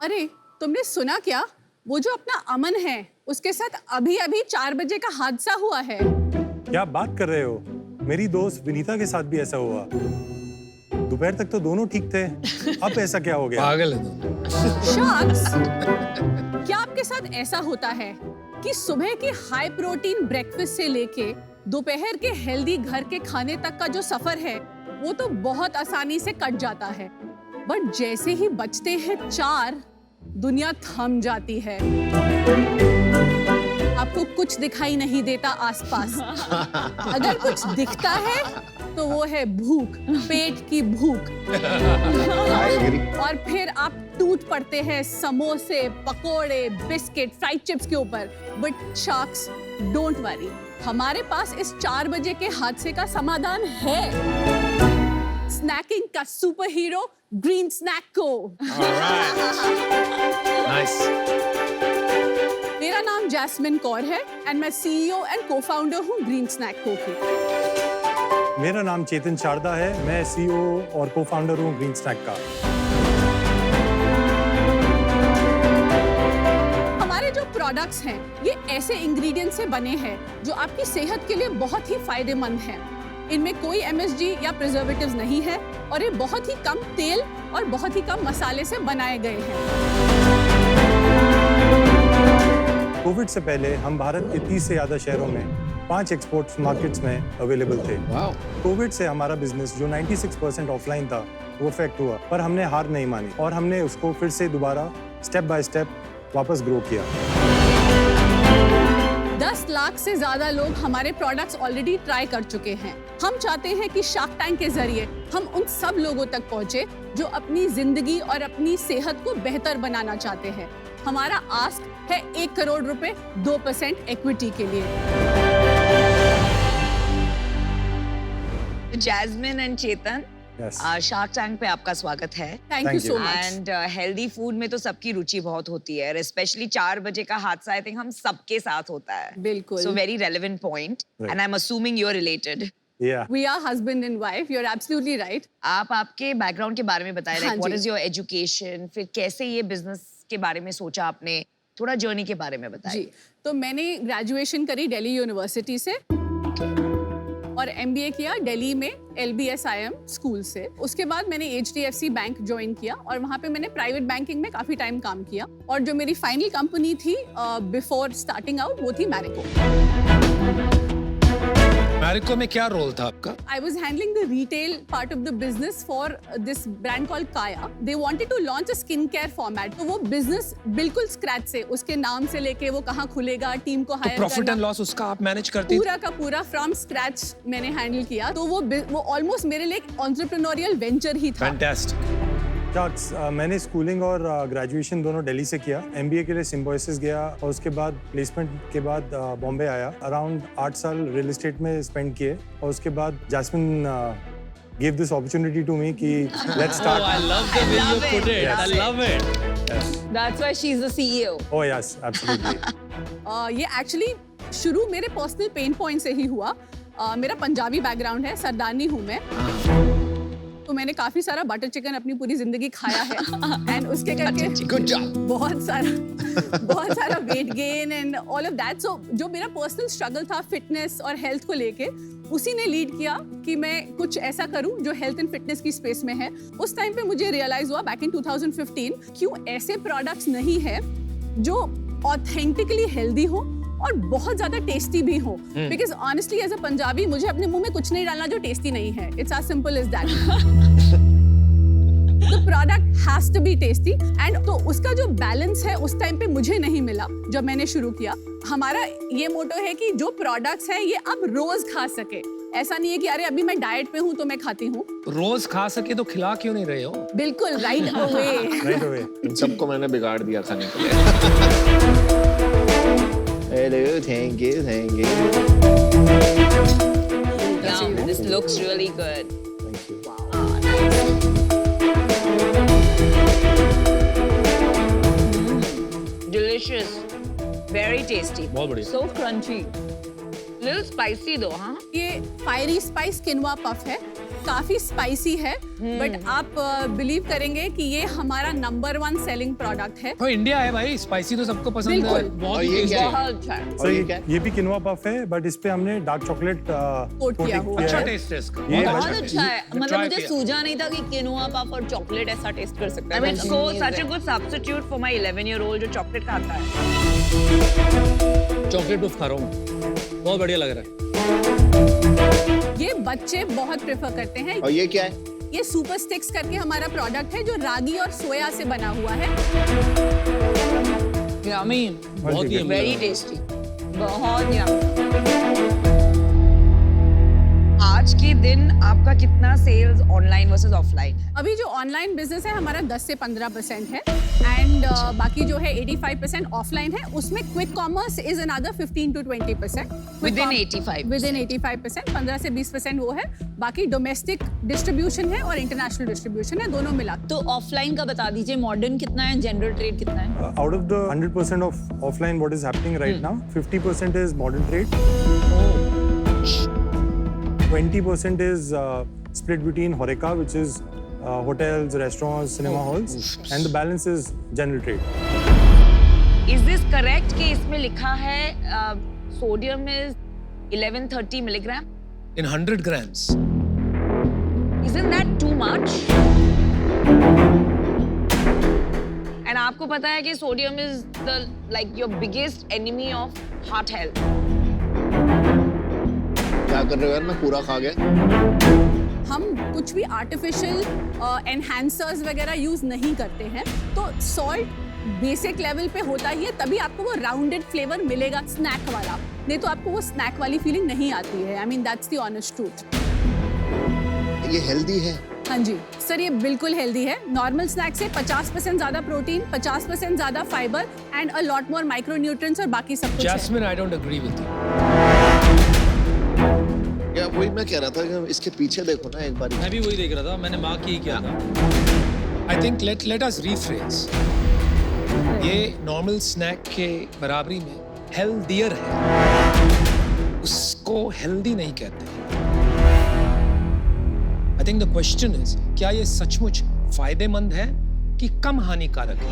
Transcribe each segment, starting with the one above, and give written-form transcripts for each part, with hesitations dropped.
अरे तुमने सुना क्या? वो जो अपना अमन है उसके साथ अभी अभी 4 बजे का हादसा हुआ है। क्या बात कर रहे हो? मेरी दोस्त विनीता के साथ भी ऐसा हुआ। दोपहर तक तो दोनों ठीक थे, अब ऐसा क्या हो गया? पागल है तुम। शख्स, क्या आपके साथ ऐसा होता है कि सुबह के हाई प्रोटीन ब्रेकफास्ट से लेके दोपहर के हेल्दी घर के खाने तक का जो सफर है वो तो बहुत आसानी से कट जाता है, बट जैसे ही बचते हैं 4 दुनिया थम जाती है। आपको कुछ दिखाई नहीं देता आसपास। अगर कुछ दिखता है तो वो है भूख, पेट की भूख। और फिर आप टूट पड़ते हैं समोसे, पकोड़े, बिस्किट, फ्राइड चिप्स के ऊपर। बट शार्क्स, डोंट वरी, हमारे पास इस 4 बजे के हादसे का समाधान है। स्नैकिंग का सुपर हीरो ग्रीन स्नैक को। नाइस। मेरा नाम जैस्मिन कौर है एंड मैं CEO एंड को-फाउंडर हूँ ग्रीन स्नैक को की। मेरा नाम चेतन शारदा है, मैं CEO और को-फाउंडर हूँ ग्रीन स्नैक का। हमारे जो प्रोडक्ट्स हैं ये ऐसे इंग्रेडिएंट से बने हैं जो आपकी सेहत के लिए बहुत ही फायदेमंद हैं। इनमें कोई MSG या प्रिजर्वेटिव्स नहीं है और ये बहुत ही कम तेल और बहुत ही कम मसाले से बनाए गए हैं। कोविड से पहले हम भारत के 30 से ज्यादा शहरों में 5 एक्सपोर्ट मार्केट्स में अवेलेबल थे। कोविड से हमारा बिजनेस जो 96% ऑफलाइन था वो इफेक्ट हुआ, पर हमने हार नहीं मानी और हमने उसको फिर से दोबारा स्टेप बाय स्टेप वापस ग्रो किया। 10 लाख से ज्यादा लोग हमारे प्रोडक्ट्स ऑलरेडी ट्राई कर चुके हैं। हम चाहते हैं कि शार्क टैंक के जरिए हम उन सब लोगों तक पहुंचे जो अपनी जिंदगी और अपनी सेहत को बेहतर बनाना चाहते हैं। हमारा आस्क है 1 करोड़ रुपए 2% इक्विटी के लिए। Jasmine and Chetan, shark tank पे आपका स्वागत है। Thank you so much. And healthy food में तो सबकी रुचि बहुत होती है, स्पेशली 4 बजे का हादसा आई थिंक हम सबके साथ होता है। बिल्कुल। So very relevant point and I am assuming you are related. We are husband and wife. You're absolutely right. आप आपके बैकग्राउंड के बारे में बताएं, हाँ लाइक व्हाट जी। इज योर एजुकेशन, फिर कैसे ये बिजनेस के बारे में सोचा आपने, थोड़ा जर्नी के बारे में बताएं। जी, तो मैंने ग्रेजुएशन करी दिल्ली यूनिवर्सिटी से और MBA किया दिल्ली में LBSIM स्कूल से। उसके बाद मैंने HDFC बैंक ज्वाइन किया और वहाँ पे मैंने प्राइवेट बैंकिंग में काफी टाइम काम किया। और जो मेरी फाइनल कंपनी थी बिफोर स्टार्टिंग आउट वो थी मैरिको। मैरिको में क्या रोल था आपका? I was handling the retail part of the business for this brand called Kaya. They wanted to launch a skincare format. तो वो business बिल्कुल scratch से, उसके नाम से लेके वो कहाँ खुलेगा, टीम को हायर करना, प्रॉफिट एंड लॉस उसका आप मैनेज करती थी? पूरा का पूरा from scratch मैंने हैंडल किया। तो वो ऑलमोस्ट मेरे लिए एक entrepreneurial venture ही था। फैंटास्टिक। शार्क्स, मैंने स्कूलिंग और ग्रेजुएशन दोनों दिल्ली से किया। MBA के लिए सिम्बोसिस गया और उसके बाद प्लेसमेंट के बाद बॉम्बे आया। अराउंड 8 साल रियल एस्टेट में स्पेंड किए और उसके बाद jasmine gave this opportunity to me कि let's start. I love the way you put it. I love it. That's why she's the CEO. Oh yes, absolutely. ये एक्चुअली शुरू मेरे पर्सनल पेन पॉइंट से ही हुआ। मेरा पंजाबी बैकग्राउंड है, सरदारनी हूँ मैं। तो मैंने काफी सारा बटर चिकन अपनी पूरी जिंदगी खाया है एंड उसके करके Good job. बहुत सारा weight gain and all of that. So जो मेरा पर्सनल स्ट्रगल था फिटनेस और हेल्थ को लेके, उसी ने लीड किया कि मैं कुछ ऐसा करूं जो हेल्थ एंड फिटनेस की स्पेस में है। उस टाइम पे मुझे रियलाइज हुआ बैक इन 2015 क्यों ऐसे प्रोडक्ट्स नहीं है जो ऑथेंटिकली हेल्दी हो और बहुत ज्यादा टेस्टी भी हो। Because honestly as a Punjabi मुझे अपने मुंह में कुछ नहीं डालना जो टेस्टी नहीं है। It's as simple as that. The product has to be tasty and तो उसका जो बैलेंस है उस टाइम पे मुझे नहीं मिला जब मैंने शुरू किया। हमारा ये मोटो है कि जो प्रोडक्ट्स हैं ये आप रोज खा सके। ऐसा नहीं है कि अरे अभी मैं डाइट पे हूँ तो मैं खाती हूँ। रोज खा सके तो खिला क्यों नहीं रहे हो? बिल्कुल राइट अवे। Right away. इन सबको मैंने बिगाड़ दिया खाने के लिए। Hello, thank you, thank you. Yum, this looks really good. Thank you. Delicious. Very tasty. बहुत बढ़िया। So crunchy. Little spicy though, huh? ये फायरी स्पाइस किनवा पफ है काफी स्पाइसी है, बट आप बिलीव करेंगे कि ये हमारा नंबर 1 सेलिंग प्रोडक्ट है। तो इंडिया है भाई, स्पाइसी तो सबको पसंद है। बिल्कुल। बहुत और ये क्या है? बहुत अच्छा है। सो ये क्या है? ये भी किनवा पफ है, बट इस पे हमने डार्क चॉकलेट किया हुआ अच्छा है। टेस्ट है इसका। ये बहुत अच्छा अच्छा है। मतलब try मुझे किया। सूझा नहीं था कि किनोआ पफ और चॉकलेट ऐसा टेस्ट कर सकता I है। mean, so Amazing such a है। good substitute for my 11-year-old जो चॉकलेट खाता है। चॉकलेट पफ खा रहा हूँ, बहुत बढ़िया लग रहा है। ये बच्चे बहुत प्रेफर करते हैं। और ये क्या है? ये सुपर स्टिक्स करके हमारा प्रोडक्ट है जो रागी और सोया से बना हुआ है। Yummy, बहुत ही yummy very लग रहा है। tasty, बहुत yummy। आज के दिन आपका कितना सेल्स ऑनलाइन वर्सेस ऑफलाइन है? अभी जो ऑनलाइन बिजनेस है हमारा 10 से 15% है एंड बाकी जो है 85% ऑफलाइन है। उसमें quick commerce is another 15 to 20%। Within 85%. Within 85%, 15 से 20% वो है। बाकी डोमेस्टिक डिस्ट्रीब्यूशन है और इंटरनेशनल डिस्ट्रीब्यूशन है, दोनों मिला। तो ऑफलाइन का बता दीजिए, मॉडर्न कितना है, जनरल ट्रेड कितना है? Out of the 100% of offline what is happening right now, 50% is modern trade, 20% is split between HoReCa, which is hotels, restaurants, cinema halls, and the balance is general trade. Is this correct कि इसमें लिखा है sodium is 1130 milligram? In 100 grams. Isn't that too much? And आपको पता है कि sodium is the like your biggest enemy of heart health. क्या कर रहे हो यार? मैं पूरा खा गया। हम कुछ भी आर्टिफिशियल एनहांसर्स वगैरह यूज नहीं करते हैं। तो सॉल्ट बेसिक लेवल पे होता ही है, तभी आपको वो राउंडेड फ्लेवर मिलेगा स्नैक वाला। नहीं तो आपको वो स्नैक वाली फीलिंग नहीं आती है। I mean that's the honest truth. ये हेल्दी है? हाँ जी सर, ये बिल्कुल हेल्दी है। नॉर्मल स्नैक से 50% ज्यादा प्रोटीन, 50% ज्यादा fibre and a lot more micronutrients और बाकी सब कुछ है। Jasmine, I don't agree with you. क्या वही मैं कह रहा था कि इसके पीछे देखो ना एक बार। मैं भी वही देख रहा था, मैंने मार्क ही किया था। I think let us rephrase. ये नॉर्मल स्नैक के बराबरी में हेल्दियर है, उसको हेल्दी नहीं कहते। I think the question is, क्या ये सचमुच फायदेमंद है कि कम हानिकारक है?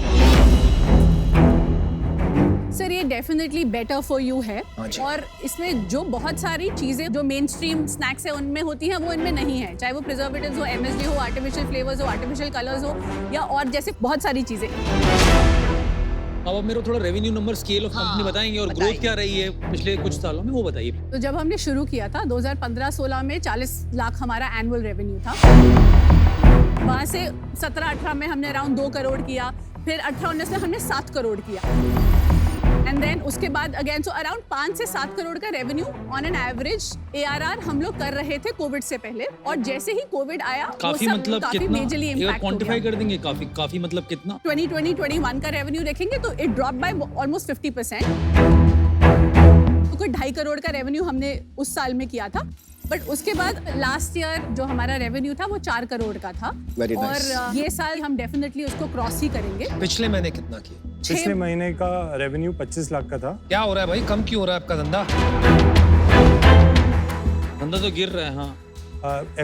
सर ये डेफिनेटली बेटर फॉर यू है हाँ जी। और इसमें जो बहुत सारी चीजें जो मेन स्ट्रीम स्नैक्स है उनमें होती हैं वो इनमें नहीं है। चाहे वो प्रिजर्वेटिव्स हो, एमएसजी हो, आर्टिफिशियल फ्लेवर्स हो, आर्टिफिशियल कलर्स हो या और जैसे बहुत सारी चीजें। अब आप मेरे को थोड़ा revenue number, scale of company बताएंगे और ग्रोथ क्या रही है पिछले कुछ सालों में, वो बताइए। तो जब हमने शुरू किया था 2015-16 में 40 लाख हमारा एनुअल रेवेन्यू था। वहाँ से 17-18 में हमने अराउंड 2 करोड़ किया, फिर 18-19 में हमने 7 करोड़ किया एंड देन उसके बाद अगेन सो अराउंड 5 से 7 करोड़ का revenue on an average ARR हम लोग कर रहे थे कोविड से पहले। और जैसे ही कोविड आया काफी मतलब काफी कितना, मेजरली एक इम्पैक्ट हो क्वांटिफाई गया। कर देंगे? काफी मतलब कितना? 2020-21 का रेवेन्यू देखेंगे तो इट ड्रॉप बाय ऑलमोस्ट 50%। तो कोई 2.5 करोड़ का रेवेन्यू हमने उस साल में किया था, बट उसके बाद लास्ट ईयर जो हमारा रेवेन्यू था वो 4 करोड़ का था। Very और nice. ये साल हम डेफिनेटली उसको क्रॉस ही करेंगे। पिछले महीने कितना किया? पिछले महीने का रेवेन्यू 25 लाख का था। क्या हो रहा है भाई, कम क्यों हो रहा है आपका धंधा? धंधा तो गिर रहा है। हाँ,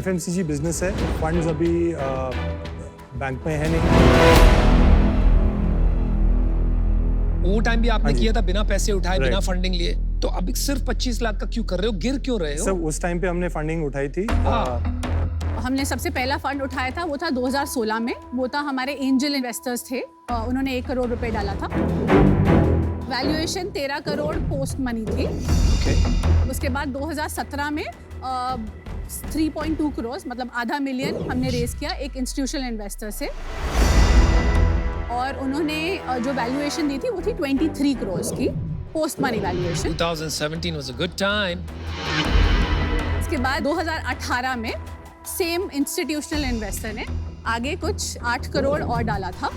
FMCG बिजनेस है, फंड्स अभी बैंक में है नहीं। वो टाइम भी आपने हाँ जी। किया था बिना पैसे उठाए, बिना Right. फंडिंग लिए, तो अभी सिर्फ 25 लाख का क्यों कर रहे हो? गिर क्यों रहे हो? सर उस टाइम पे हमने फंडिंग उठाई थी। हमने सबसे पहला फंड उठाया था वो था 2016 में। वो था हमारे एंजल इन्वेस्टर्स थे, उन्होंने 1 करोड़ रुपए डाला था। वैल्यूएशन 13 करोड़ पोस्ट मनी थी। उसके बाद 2017 में 3.2 करोड़ मतलब $500,000 हमने रेज किया एक इंस्टीट्यूशनल इन्वेस्टर से और उन्होंने जो वैल्यूएशन दी थी वो थी 23 करोड़ की post money valuation. 2017 was a good time. इसके बाद 2018 में सेम इंस्टीट्यूशनल इन्वेस्टर ने आगे कुछ 8 करोड़ और डाला था।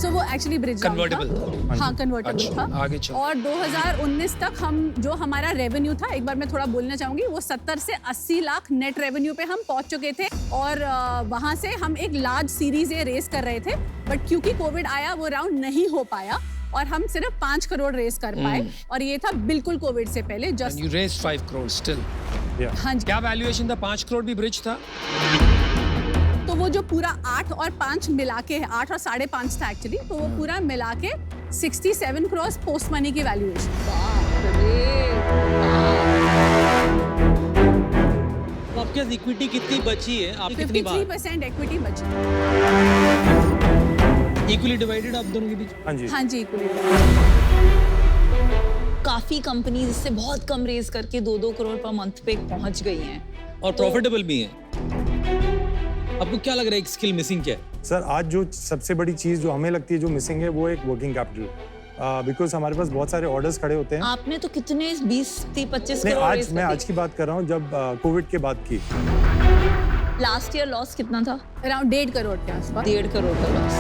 So वो एक्चुअली ब्रिज Convertible था। हाँ कन्वर्टेबल अच्छा, था। आगे चलो। और 2019 तक हम जो हमारा रेवेन्यू था, एक बार मैं थोड़ा बोलना चाहूंगी, वो 70 से 80 लाख नेट रेवेन्यू पे हम पहुंच चुके थे और वहां से हम एक लार्ज सीरीज ए रेस कर रहे थे, बट क्योंकि कोविड आया वो राउंड नहीं हो पाया और हम सिर्फ 5 करोड़ रेस कर पाए और ये था बिल्कुल कोविड से पहले। And you raised 5 crores still. Yeah. हाँ जी। क्या वैल्यूएशन था? 5 करोड़ भी ब्रिज था? तो वो जो पूरा 8 और 5 मिला के है, 8 और 5.5 था एक्चुअली, तो वो पूरा मिला के 67 करोड़ पोस्ट मनी की वैल्यूएशन। तो आपके पास इक्विटी कितनी बची है? आप कितनी बार 53% इक्विटी बची। इक्वली डिवाइडेड आप दोनों के बीच? हाँ जी। हाँ जी, इक्विटी। काफी कंपनीज इससे बहुत कम रेज करके 2-2 करोड़ पर मंथ पे पहुंच गई हैं। और प्रॉफिटेबल भी हैं। आपको क्या लग रहा है एक स्किल मिसिंग क्या है? सर आज जो सबसे बड़ी चीज़ जो हमें लगती है जो मिसिंग है वो एक वर्किंग कैपिटल, बिकॉज हमारे पास बहुत सारे ऑर्डर्स खड़े होते हैं। आपने तो कितने 20-25 नहीं, करोड़ आज मैं आज की बात कर रहा हूँ जब कोविड के बाद की। लास्ट ईयर लॉस कितना था? अराउंड 1.5 करोड़ के आसपास। 1.5 करोड़ का लॉस।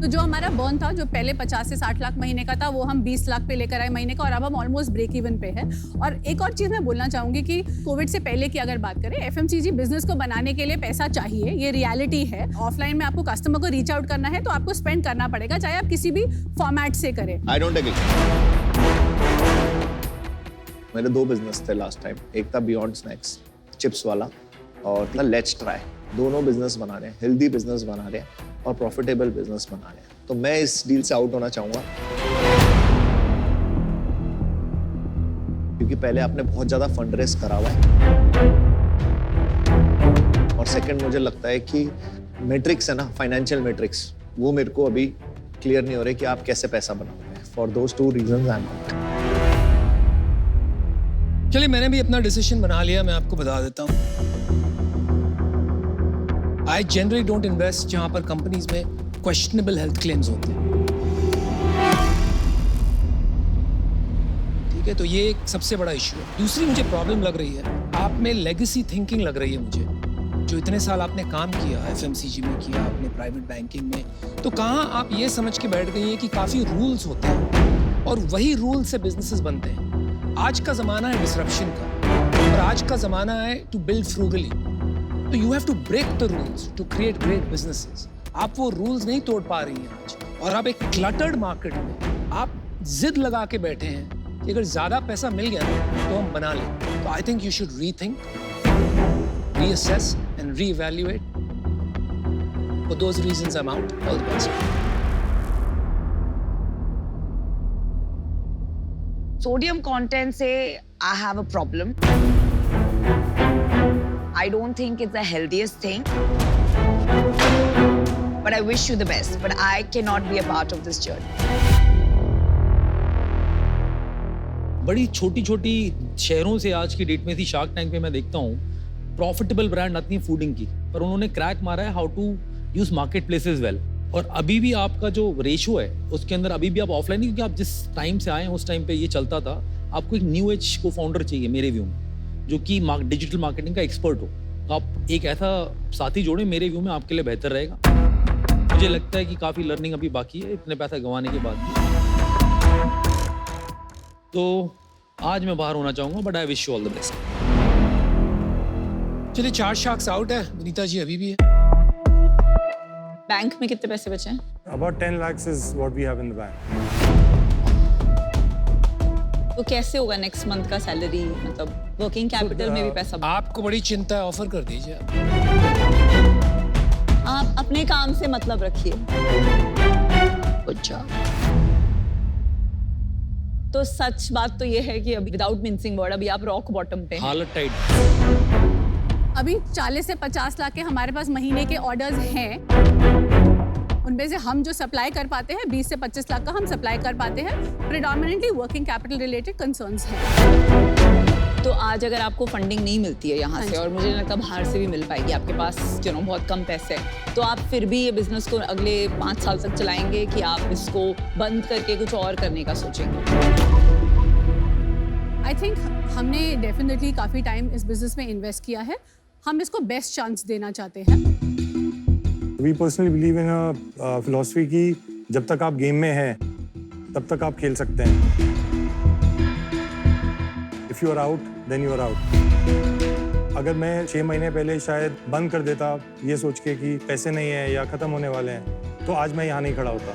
तो जो हमारा बर्न था, जो पहले 50 से 60 लाख महीने का था, वो हम 20 लाख पे लेकर आए महीने का, और अब हम ऑलमोस्ट ब्रेक इवन पे है। और एक और चीज़ मैं बोलना चाहूँगी कि कोविड से पहले की अगर बात करें, एफएमसीजी बिजनेस को बनाने के लिए पैसा चाहिए, ये रियलिटी है। ऑफलाइन में आपको कस्टमर को रीच आउट करना है तो आपको स्पेंड करना पड़ेगा, चाहे आप किसी भी फॉर्मेट से करें। I don't agree. मेरे 2 बिजनेस थे लास्ट टाइम, एक था बियॉन्ड स्नैक्स चिप्स वाला और था लेट्स ट्राई। दोनों बिजनेस बना रहे हैं, हेल्दी बिजनेस बना रहे हैं और प्रॉफिटेबल बिजनेस बना रहे हैं। तो मैं इस डील से आउट होना चाहूंगा क्योंकि पहले आपने बहुत ज्यादा फंड रेस करा हुआ है और सेकंड मुझे लगता है कि मैट्रिक्स है ना, फाइनेंशियल मैट्रिक्स, वो मेरे को अभी क्लियर नहीं हो रहे कि आप कैसे पैसा बनाओगे। For those 2 reasons I am out. चलिए, मैंने भी अपना डिसीजन बना लिया, मैं आपको बता देता हूँ। I generally don't invest जहाँ पर कंपनीज में questionable health claims होते हैं। ठीक है, तो ये एक सबसे बड़ा इशू है। दूसरी मुझे प्रॉब्लम लग रही है, आप में लेगेसी थिंकिंग लग रही है मुझे। जो इतने साल आपने काम किया, एफएमसीजी में किया, आपने प्राइवेट बैंकिंग में, तो कहाँ आप ये समझ के बैठ गई हैं कि काफी रूल्स होते हैं और वही रूल से बिजनेसेस बनते हैं। आज का जमाना है डिसरप्शन का, और आज का जमाना है टू बिल्ड फ्रूगली। तो you have to break the rules to create great businesses. आप वो रूल्स नहीं तोड़ पा रही हैं आज, और आप एक क्लटर्ड मार्केट में आप जिद लगा के बैठे हैं कि अगर ज्यादा पैसा मिल गया तो हम बना लें। तो I think you should rethink, reassess and re-evaluate. For those reasons I am out. All the best. Sodium content से I have a problem. I don't think it's the healthiest thing. But I wish you the best. But I cannot be a part of this journey. बड़ी छोटी-छोटी शहरों से आज की date में थी shark tank पे मैं देखता हूँ प्रॉफिटेबल ब्रांड आती है फूडिंग की, पर उन्होंने क्रैक मारा है how to use marketplaces well. और अभी भी आपका जो रेशियो है उसके अंदर अभी भी आप ऑफलाइन, क्योंकि आप जिस टाइम से आए हैं उस टाइम पे ये चलता था। आपको एक न्यू एज को फाउंडर चाहिए मेरे व्यू में, जो कि डिजिटल मार्केटिंग का एक्सपर्ट हो। तो आप एक ऐसा साथी जोड़े, मेरे व्यू में आपके लिए बेहतर रहेगा। मुझे लगता है कि काफ़ी लर्निंग अभी बाकी है इतने पैसा गंवाने के बाद भी। तो आज मैं बाहर होना चाहूँगा, but I wish you all the best. चलिए, 4 शार्क्स आउट है, विनीता जी अभी भी है। बैंक में कितने पैसे बचे हैं? About 10 lakhs is what we have in the bank. तो कैसे होगा नेक्स्ट मंथ का सैलरी? मतलब वर्किंग कैपिटल में भी पैसा। आपको बड़ी चिंता है, ऑफर कर दीजिए आप अपने काम से मतलब रखिए। अच्छा, तो सच बात तो ये है कि अभी विदाउट मिंसिंग वर्ड अभी आप रॉक बॉटम पे हैं। हालत टाइट। अभी 40 से 50 लाख के हमारे पास महीने के ऑर्डर्स हैं। उनमें से हम जो सप्लाई कर पाते हैं 20 से 25 लाख का हम सप्लाई कर पाते हैं। Predominantly working capital related concerns हैं। तो आज अगर आपको फंडिंग नहीं मिलती है यहाँ से, और मुझे नहीं लगता बाहर से भी मिल पाएगी, आपके पास बहुत कम पैसे हैं, तो आप फिर भी ये बिजनेस को अगले 5 साल तक चलाएंगे कि आप इसको बंद करके कुछ और करने का सोचेंगे? आई थिंक हमने डेफिनेटली काफ़ी टाइम इस बिजनेस में इन्वेस्ट किया है। हम इसको बेस्ट चांस देना चाहते हैं। We personally believe in a philosophy कि जब तक आप गेम में हैं तब तक आप खेल सकते हैं। If you are out, then you are out. अगर मैं 6 महीने पहले शायद बंद कर देता ये सोच के कि पैसे नहीं है या ख़त्म होने वाले हैं, तो आज मैं यहाँ नहीं खड़ा होता।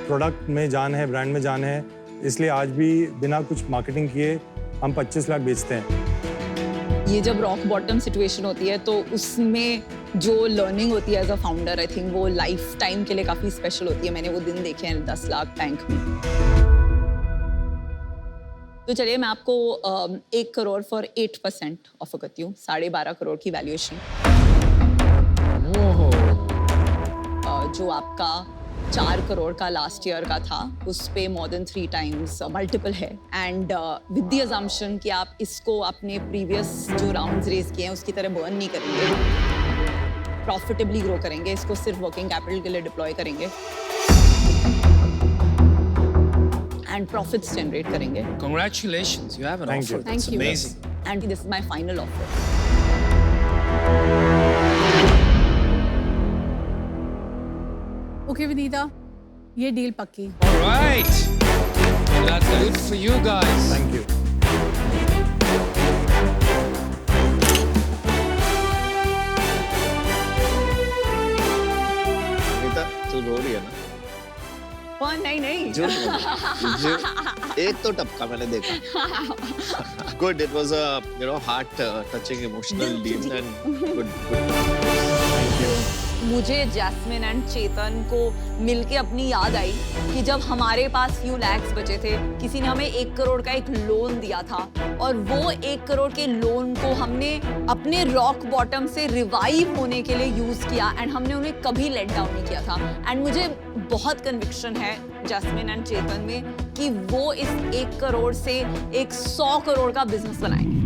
प्रोडक्ट में जान है, ब्रांड में जान है, इसलिए आज भी बिना कुछ मार्केटिंग किए हम 25 लाख बेचते हैं। ये जब रॉक बॉटम सिचुएशन होती है तो उसमें जो लर्निंग होती है as a founder, I think वो लाइफ टाइम के लिए काफी स्पेशल होती है। मैंने वो दिन देखे हैं 10 लाख बैंक में। तो चलिए मैं आपको 1 करोड़ फॉर 8% ऑफर करती हूँ, 12.5 करोड़ की वैल्यूएशन। जो आपका 4 करोड़ का लास्ट ईयर का था, उस पे more than 3 times मल्टीपल है। एंड विद द अजम्पशन कि आप इसको अपने प्रीवियस जो राउंड्स रेज किए हैं उसकी तरह बर्न नहीं करेंगे, प्रॉफिटेबली ग्रो करेंगे, इसको सिर्फ वर्किंग कैपिटल के लिए डिप्लॉय करेंगे एंड प्रॉफिट्स जनरेट करेंगे। Congratulations, you have an Thank offer. you. That's Thank you. amazing. And this is my final offer. Okay Vinita, ये डील पक्की। All right. That's good for you guys. Thank you. Anita तू रो रही है ना? नहीं जो एक तो टपका मैंने देखा। Good, it was a heart touching emotional deal and good. मुझे जैस्मिन एंड चेतन को मिलके अपनी याद आई कि जब हमारे पास फ्यू लैक्स बचे थे, किसी ने हमें 1 करोड़ का एक लोन दिया था और वो 1 करोड़ के लोन को हमने अपने रॉक बॉटम से रिवाइव होने के लिए यूज किया एंड हमने उन्हें कभी लेट डाउन नहीं किया था। एंड मुझे बहुत कन्विक्शन है जैस्मिन एंड चेतन में कि वो इस 1 करोड़ से एक 100 करोड़ का बिजनेस बनाएंगे।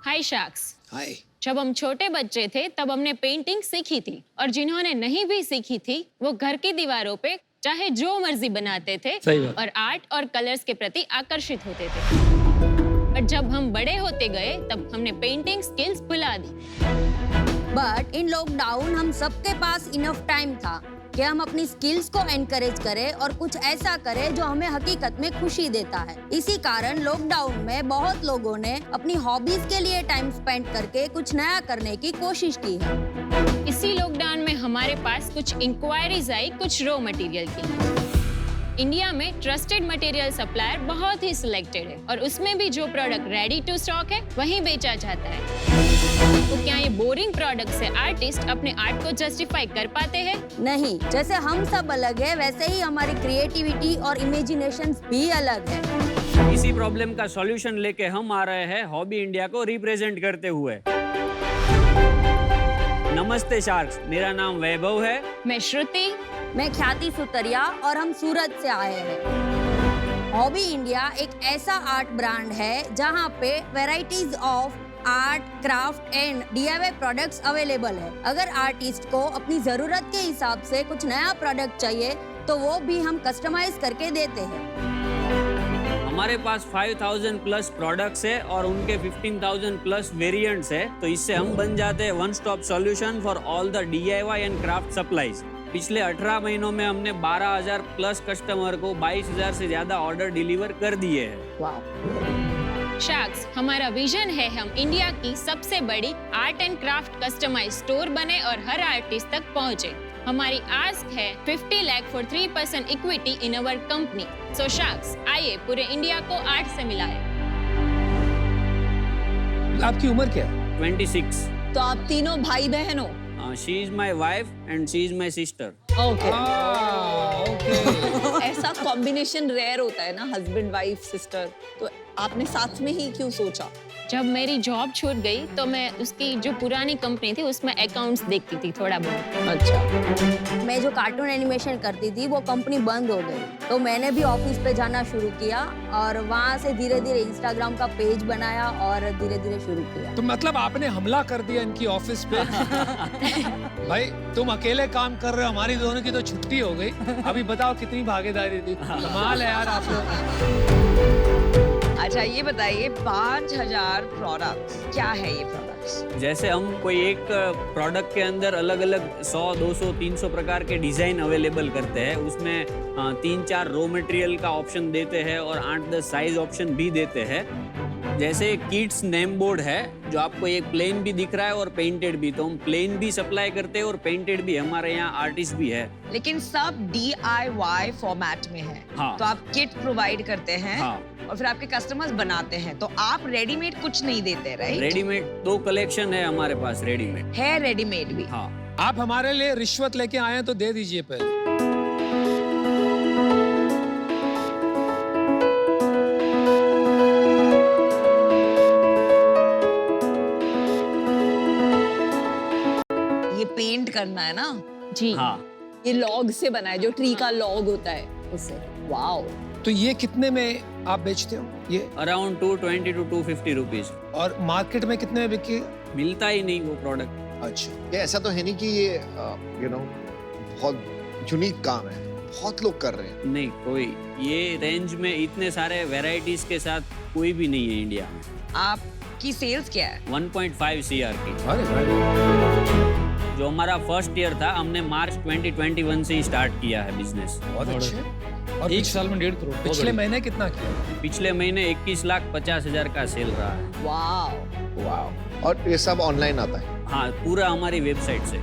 हाय शार्क्स। Hi. जब हम छोटे बच्चे थे तब हमने पेंटिंग सीखी थी, और जिन्होंने नहीं भी सीखी थी वो घर की दीवारों पे चाहे जो मर्जी बनाते थे सही बात। और आर्ट और कलर्स के प्रति आकर्षित होते थे। पर जब हम बड़े होते गए तब हमने पेंटिंग स्किल्स भुला दी। बट इन लॉकडाउन हम सबके पास इनफ टाइम था कि हम अपनी स्किल्स को एनकरेज करें और कुछ ऐसा करें जो हमें हकीकत में खुशी देता है। इसी कारण लॉकडाउन में बहुत लोगों ने अपनी हॉबीज के लिए टाइम स्पेंड करके कुछ नया करने की कोशिश की है। इसी लॉकडाउन में हमारे पास कुछ इंक्वायरीज आई कुछ रॉ मटेरियल की। इंडिया में ट्रस्टेड मटेरियल सप्लायर बहुत ही सिलेक्टेड है और उसमें भी जो प्रोडक्ट रेडी टू स्टॉक है वही बेचा जाता है। तो क्या ये बोरिंग प्रोडक्ट से आर्टिस्ट अपने आर्ट को जस्टिफाई कर पाते हैं? नहीं, जैसे हम सब अलग है वैसे ही हमारी क्रिएटिविटी और इमेजिनेशंस भी अलग है। इसी प्रॉब्लम का सॉल्यूशन लेके हम आ रहे हैं हॉबी इंडिया को रिप्रेजेंट करते हुए। नमस्ते शार्क्स, मेरा नाम वैभव है। मैं श्रुति। मैं ख्याति सुतरिया और हम सूरत से आए हैं। हॉबी इंडिया एक ऐसा आर्ट ब्रांड है जहां पे varieties of art, craft and DIY products available है। अगर आर्टिस्ट को अपनी जरूरत के हिसाब से कुछ नया प्रोडक्ट चाहिए तो वो भी हम कस्टमाइज करके देते हैं। हमारे पास 5000 प्लस प्रोडक्ट्स है और उनके 15000 प्लस वेरिएंट्स है, तो इससे हम बन जाते हैं one stop solution for all the DIY and craft supplies. पिछले 18 महीनों में हमने 12000 प्लस कस्टमर को 22000 से ज्यादा ऑर्डर डिलीवर कर दिए हैं। शार्क्स, हमारा विजन है हम इंडिया की सबसे बड़ी art and craft customise store बने और हर आर्टिस्ट तक पहुंचे। हमारी आस्क है 50 lakh for 3% equity in our company. So sharks, आइए पूरे इंडिया को आर्ट से मिलाएं। आपकी उम्र क्या है? 26। तो आप तीनों भाई बहन हो? She is my wife and she is my sister. Okay. Okay. ऐसा कॉम्बिनेशन रेयर होता है ना, हस्बैंड वाइफ सिस्टर। तो आपने साथ में ही क्यों सोचा? जब मेरी जॉब छूट गई तो मैं उसकी जो पुरानी कंपनी थी उसमें अकाउंट्स देखती थी थोड़ा बहुत। अच्छा। मैं जो कार्टून एनिमेशन करती थी वो कंपनी बंद हो गई, तो मैंने भी ऑफिस पे जाना शुरू किया और वहाँ से धीरे धीरे इंस्टाग्राम का पेज बनाया और धीरे धीरे शुरू किया। तो मतलब आपने हमला कर दिया इनकी ऑफिस पे? भाई तुम अकेले काम कर रहे हो, हमारी दोनों की तो छुट्टी हो गई। अभी बताओ कितनी भागीदारी थी। कमाल है यार आप लोग। अच्छा ये बताइए 5000 प्रोडक्ट्स, क्या है ये प्रोडक्ट्स? जैसे हम कोई एक प्रोडक्ट के अंदर अलग अलग 100, 200, 300 प्रकार के डिजाइन अवेलेबल करते हैं, उसमें 3-4 रॉ मटेरियल का ऑप्शन देते हैं और 8-10 साइज ऑप्शन भी देते हैं। जैसे किड्स नेम बोर्ड है जो आपको एक प्लेन भी दिख रहा है और पेंटेड भी, तो हम प्लेन भी सप्लाई करते हैं और पेंटेड भी, हमारे यहाँ आर्टिस्ट भी है। लेकिन सब DIY फॉर्मेट में है। हाँ। तो आप किट प्रोवाइड करते हैं हाँ। और फिर आपके कस्टमर्स बनाते हैं, तो आप रेडीमेड कुछ नहीं देते, राइट? रेडीमेड 2 कलेक्शन है हमारे पास रेडीमेड। है रेडीमेड भी। हाँ। आप हमारे लिए रिश्वत लेके आए हैं तो दे दीजिए पहले। ये पेंट करना है ना? जी हाँ। ये लॉग से बना है, जो ट्री का लॉग होता है उससे। वाओ। तो ये कितने में आप बेचते हो ये? Around 220 to 250 rupees. और मार्केट में कितने में बिके? मिलता ही नहीं वो प्रोडक्ट। अच्छा, ये ऐसा तो है नहीं कि ये बहुत यूनिक काम है, बहुत लोग कर रहे हैं। नहीं, कोई ये रेंज में इतने सारे वैरायटीज के साथ कोई भी नहीं है इंडिया में। आपकी सेल्स क्या है? 1.5 CR की। अरे भाई, जो हमारा फर्स्ट ईयर था, हमने मार्च 2021 से ही स्टार्ट किया है बिजनेस। बहुत अच्छे। और एक साल में 1.5 करोड़। पिछले महीने कितना किया? पिछले महीने 21,50,000 का सेल रहा है। वाओ। वाह। और ये सब ऑनलाइन आता है? हाँ, पूरा हमारी वेबसाइट से।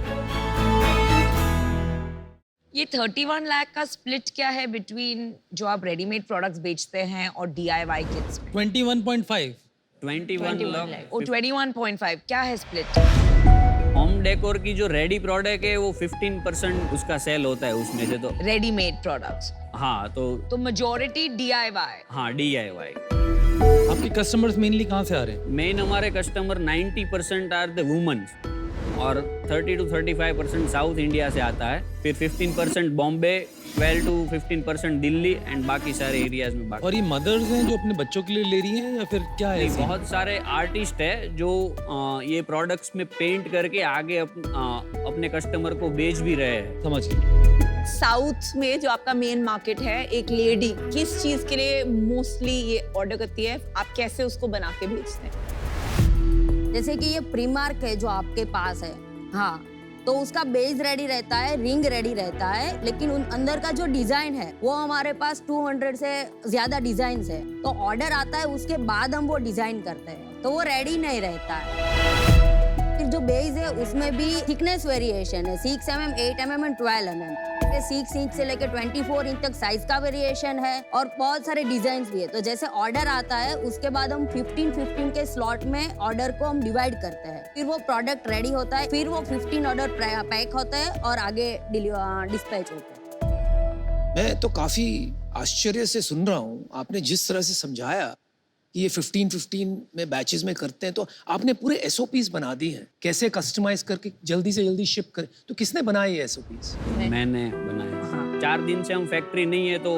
ये 31 लाख का स्प्लिट क्या है बिटवीन जो आप रेडीमेड प्रोडक्ट्स बेचते हैं और DIY किट्स में? 21.5। 21 लाख। 21.5 क्या है स्प्लिट? होम डेकोर की जो रेडी प्रोडक्ट है वो 15% उसका सेल होता है उसमें से। तो रेडीमेड प्रोडक्ट्स। हाँ, तो मेजॉरिटी DIY। हाँ, DIY। आपके कस्टमर्स मेनली कहाँ से आ रहे हैं? मेन हमारे कस्टमर 90% आर द वुमेन्स और 30 to 35% साउथ इंडिया से आता है, फिर 15% बॉम्बे, 12 to 15% दिल्ली एंड बाकी सारे एरियाज में बाकी। और ये मदर्स हैं जो अपने बच्चों के लिए ले रही हैं या फिर क्या है? नहीं, बहुत सारे आर्टिस्ट है जो ये प्रोडक्ट्स में पेंट करके आगे अपने कस्टमर को बेच भी रहे हैं। समझ गए। साउथ में जो आपका मेन मार्केट है, एक लेडी किस चीज के लिए मोस्टली ये ऑर्डर करती है? आप कैसे उसको बना के बेचते हैं? जैसे कि ये प्रीमार्क है जो आपके पास है, हाँ, तो उसका बेस रेडी रहता है, रिंग रेडी रहता है, लेकिन उन अंदर का जो डिजाइन है वो हमारे पास 200 से ज्यादा डिजाइन है। तो ऑर्डर आता है, उसके बाद हम वो डिजाइन करते हैं, तो वो रेडी नहीं रहता है। फिर जो बेस है उसमें भी थिकनेस वेरिएशन है, 6 mm, 8 mm and 12 mm। 6 inch से लेकर 24 इंच तक साइज का वेरिएशन है और बहुत सारे डिजाइन भी है। तो जैसे ऑर्डर आता है उसके बाद हम 15 के स्लॉट में ऑर्डर को हम डिवाइड करते हैं, फिर वो प्रोडक्ट रेडी होता है, फिर वो 15 ऑर्डर पैक होता है और आगे डिस्पैच होता है। मैं तो काफी आश्चर्य से सुन रहा हूँ, आपने जिस तरह से समझाया कि ये 15 में बैचेस में करते हैं, तो आपने पूरे SOPs बना दी हैं, कैसे कस्टमाइज करके जल्दी से जल्दी शिप करें। तो किसने बनाए ये SOPs? मैंने बनाया। 4 दिन से हम फैक्ट्री नहीं है तो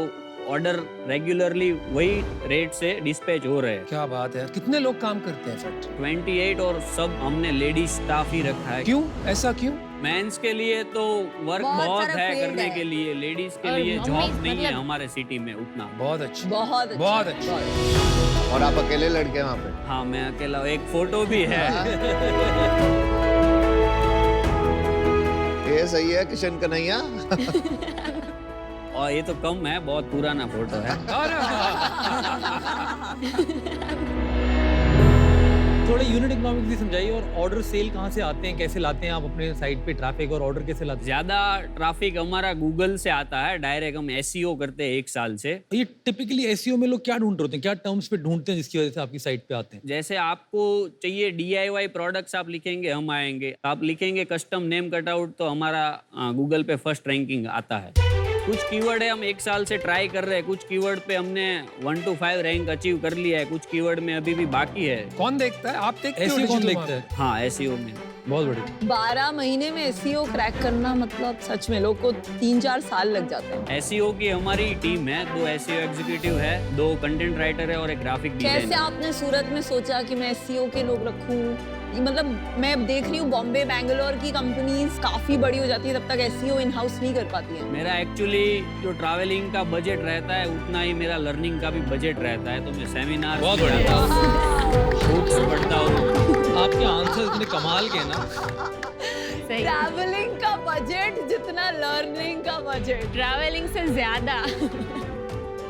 ऑर्डर रेगुलरली वही रेट से डिस्पैच हो रहे हैं। क्या बात है। कितने लोग काम करते हैं फैक्ट्री? 28 और सब हमने लेडीज स्टाफ ही रखा है। क्यों ऐसा क्यों? मेंस के लिए तो वर्क बहुत सारा है field करने है। के लिए, लेडीज के और लिए मम्मी जॉब नहीं है मतलब- हमारे सिटी में उतना। बहुत अच्छी, बहुत अच्छा, बहुत अच्छी। और आप अकेले लड़के हैं वहाँ पे? हाँ, मैं अकेला हूँ। एक फोटो भी है। ये सही है किशन कन्हैया। और ये तो कम है, बहुत पुराना फोटो है। अरे थोड़े यूनिट इकोनॉमिक्स भी समझाइए। और ऑर्डर सेल कहाँ से आते हैं, कैसे लाते हैं आप अपने साइट पे ट्रैफिक, और ऑर्डर कैसे लाते हैं? ज्यादा ट्रैफिक हमारा गूगल से आता है, डायरेक्ट हम SEO करते हैं 1 साल से। ये टिपिकली SEO में लोग क्या ढूंढ रहे होते हैं, क्या टर्म्स पे ढूंढते हैं जिसकी वजह से आपकी साइट पे आते हैं? जैसे आपको चाहिए DIY प्रोडक्ट्स, आप लिखेंगे हम आएंगे। आप लिखेंगे कस्टम नेम कटआउट तो हमारा गूगल पे फर्स्ट रैंकिंग आता है। कुछ कीवर्ड है हम 1 साल से ट्राई कर रहे हैं, कुछ कीवर्ड पे हमने 1 to 5 रैंक अचीव कर लिया है, कुछ कीवर्ड में अभी भी बाकी है। कौन देखता है? आप देखते हो? SEO कौन digital देखता है? हाँ, SEO में बहुत बढ़िया। 12 महीने में SEO क्रैक करना मतलब सच में लोग को 3-4 साल लग जाते हैं। SEO की हमारी टीम है, 2 SEO एग्जीक्यूटिव है, 2 कंटेंट राइटर है और एक ग्राफिक कैसे डिजाइनर। आपने सूरत में सोचा कि मैं SEO के लोग रखूं मतलब मैं देख रही हूँ बॉम्बे बैंगलोर की कंपनीज काफी बड़ी हो जाती है, तब तक एसईओ इन हाउस नहीं कर पाती है। मेरा एक्चुअली जो ट्रैवलिंग का बजट रहता है उतना ही मेरा लर्निंग का भी बजट रहता है, तो मैं सेमिनार बहुत में बढ़िया। जाता हूँ, बुक्स पढ़ता हूँ। आपके आंसर इतने कमाल के हैं ना। ट्रैवलिंग का बजट जितना लर्निंग का बजट। ट्रैवलिंग से ज्यादा।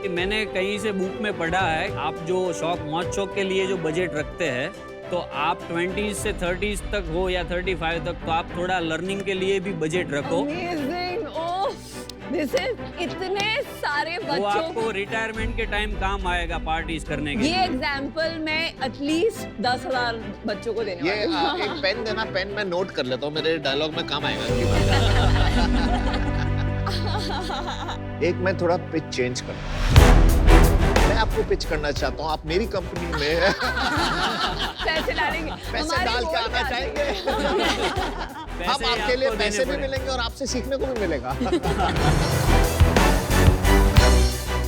कि मैंने कहीं से बुक में पढ़ा है, आप जो शौक मौज शौक के लिए जो बजट रखते हैं, तो आप 20s से 30s तक हो या 35 तक, तो आप थोड़ा लर्निंग के लिए भी बजट रखो। अमेजिंग। ओह, दिस इज इतने सारे वो बच्चों आपको रिटायरमेंट के टाइम काम आएगा पार्टीज करने के ये लिए। एग्जाम्पल मैं एटलीस्ट 10,000 बच्चों को देने ये वाली हूँ। एक पेन देना, पेन मैं नोट कर लेता हूँ, मेरे डायलॉग में काम आएगा। एक मैं थोड़ा पिच चेंज करता हूँ। मैं आपको पिच करना चाहता हूँ, आप मेरी कंपनी में पैसे डालेंगे, पैसे हमारे डाल के बोर्ड पे आना आ चाहेंगे। पैसे हम आपके लिए आपको पैसे देने भी पड़े। मिलेंगे और आपसे सीखने को भी मिलेगा।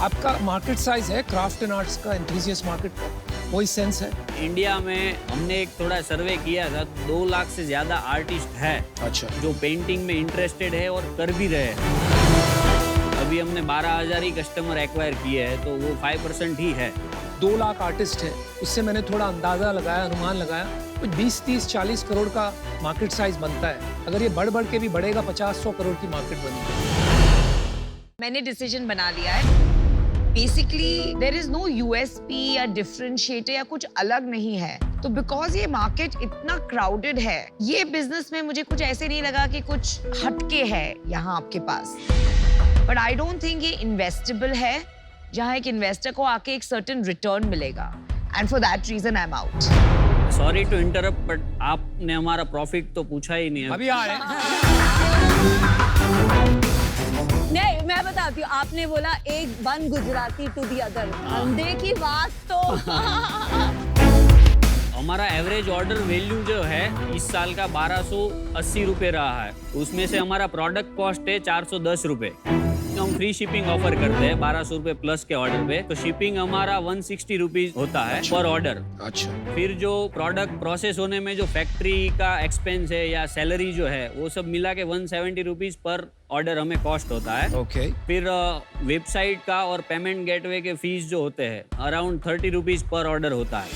आपका मार्केट साइज है क्राफ्ट एंड आर्ट्स का, एंथुसियास्ट मार्केट का कोई सेंस है? इंडिया में हमने एक थोड़ा सर्वे किया था, 2 लाख से ज्यादा आर्टिस्ट है अच्छा। जो पेंटिंग में इंटरेस्टेड है और कर भी रहे हैं। अभी हमने 12,000 ही कस्टमर एक्वायर किए हैं, तो वो 5% ही है। 2 लाख आर्टिस्ट है, उससे मैंने थोड़ा अंदाजा लगाया, अनुमान लगाया, कुछ 20, 30, 40 करोड़ का मार्केट साइज बनता है। अगर ये बढ़ बढ़ के भी बढ़ेगा, 50-100 करोड़ की मार्केट बनेगी। मैंने डिसीजन बना लिया है। Basically there is no USP या डिफरेंशिएटर या कुछ अलग नहीं है, तो बिकॉज ये मार्केट इतना क्राउडेड है, ये बिजनेस में मुझे कुछ ऐसे नहीं लगा कि कुछ हटके है यहाँ आपके पास। बट आई डोंट थिंक ये इन्वेस्टेबल है, जहाँ एक इन्वेस्टर को आके एक सर्टेन रिटर्न मिलेगा, and for that reason I am out. Sorry to interrupt, but आपने हमारा प्रॉफिट तो पूछा ही नहीं है। अभी आ रहे नहीं, मैं बताती हूँ, आपने बोला एक one Gujarati to the other, धंधे की बात तो हमारा एवरेज ऑर्डर वैल्यू जो है इस साल का 1280 रुपये रहा है। उसमें से हमारा प्रोडक्ट कॉस्ट है 410 रुपये। हम फ्री शिपिंग ऑफर करते हैं 1200 रुपये प्लस के ऑर्डर पे, तो शिपिंग हमारा 160 रुपीज होता है पर ऑर्डर। अच्छा। फिर जो प्रोडक्ट प्रोसेस होने में जो फैक्ट्री का एक्सपेंस है या सैलरी जो है, वो सब मिला के 170 रुपीज पर ऑर्डर हमें कॉस्ट होता है। ओके। फिर वेबसाइट का और पेमेंट गेटवे के फीस जो होते हैं अराउंड 30 रुपीज पर ऑर्डर होता है।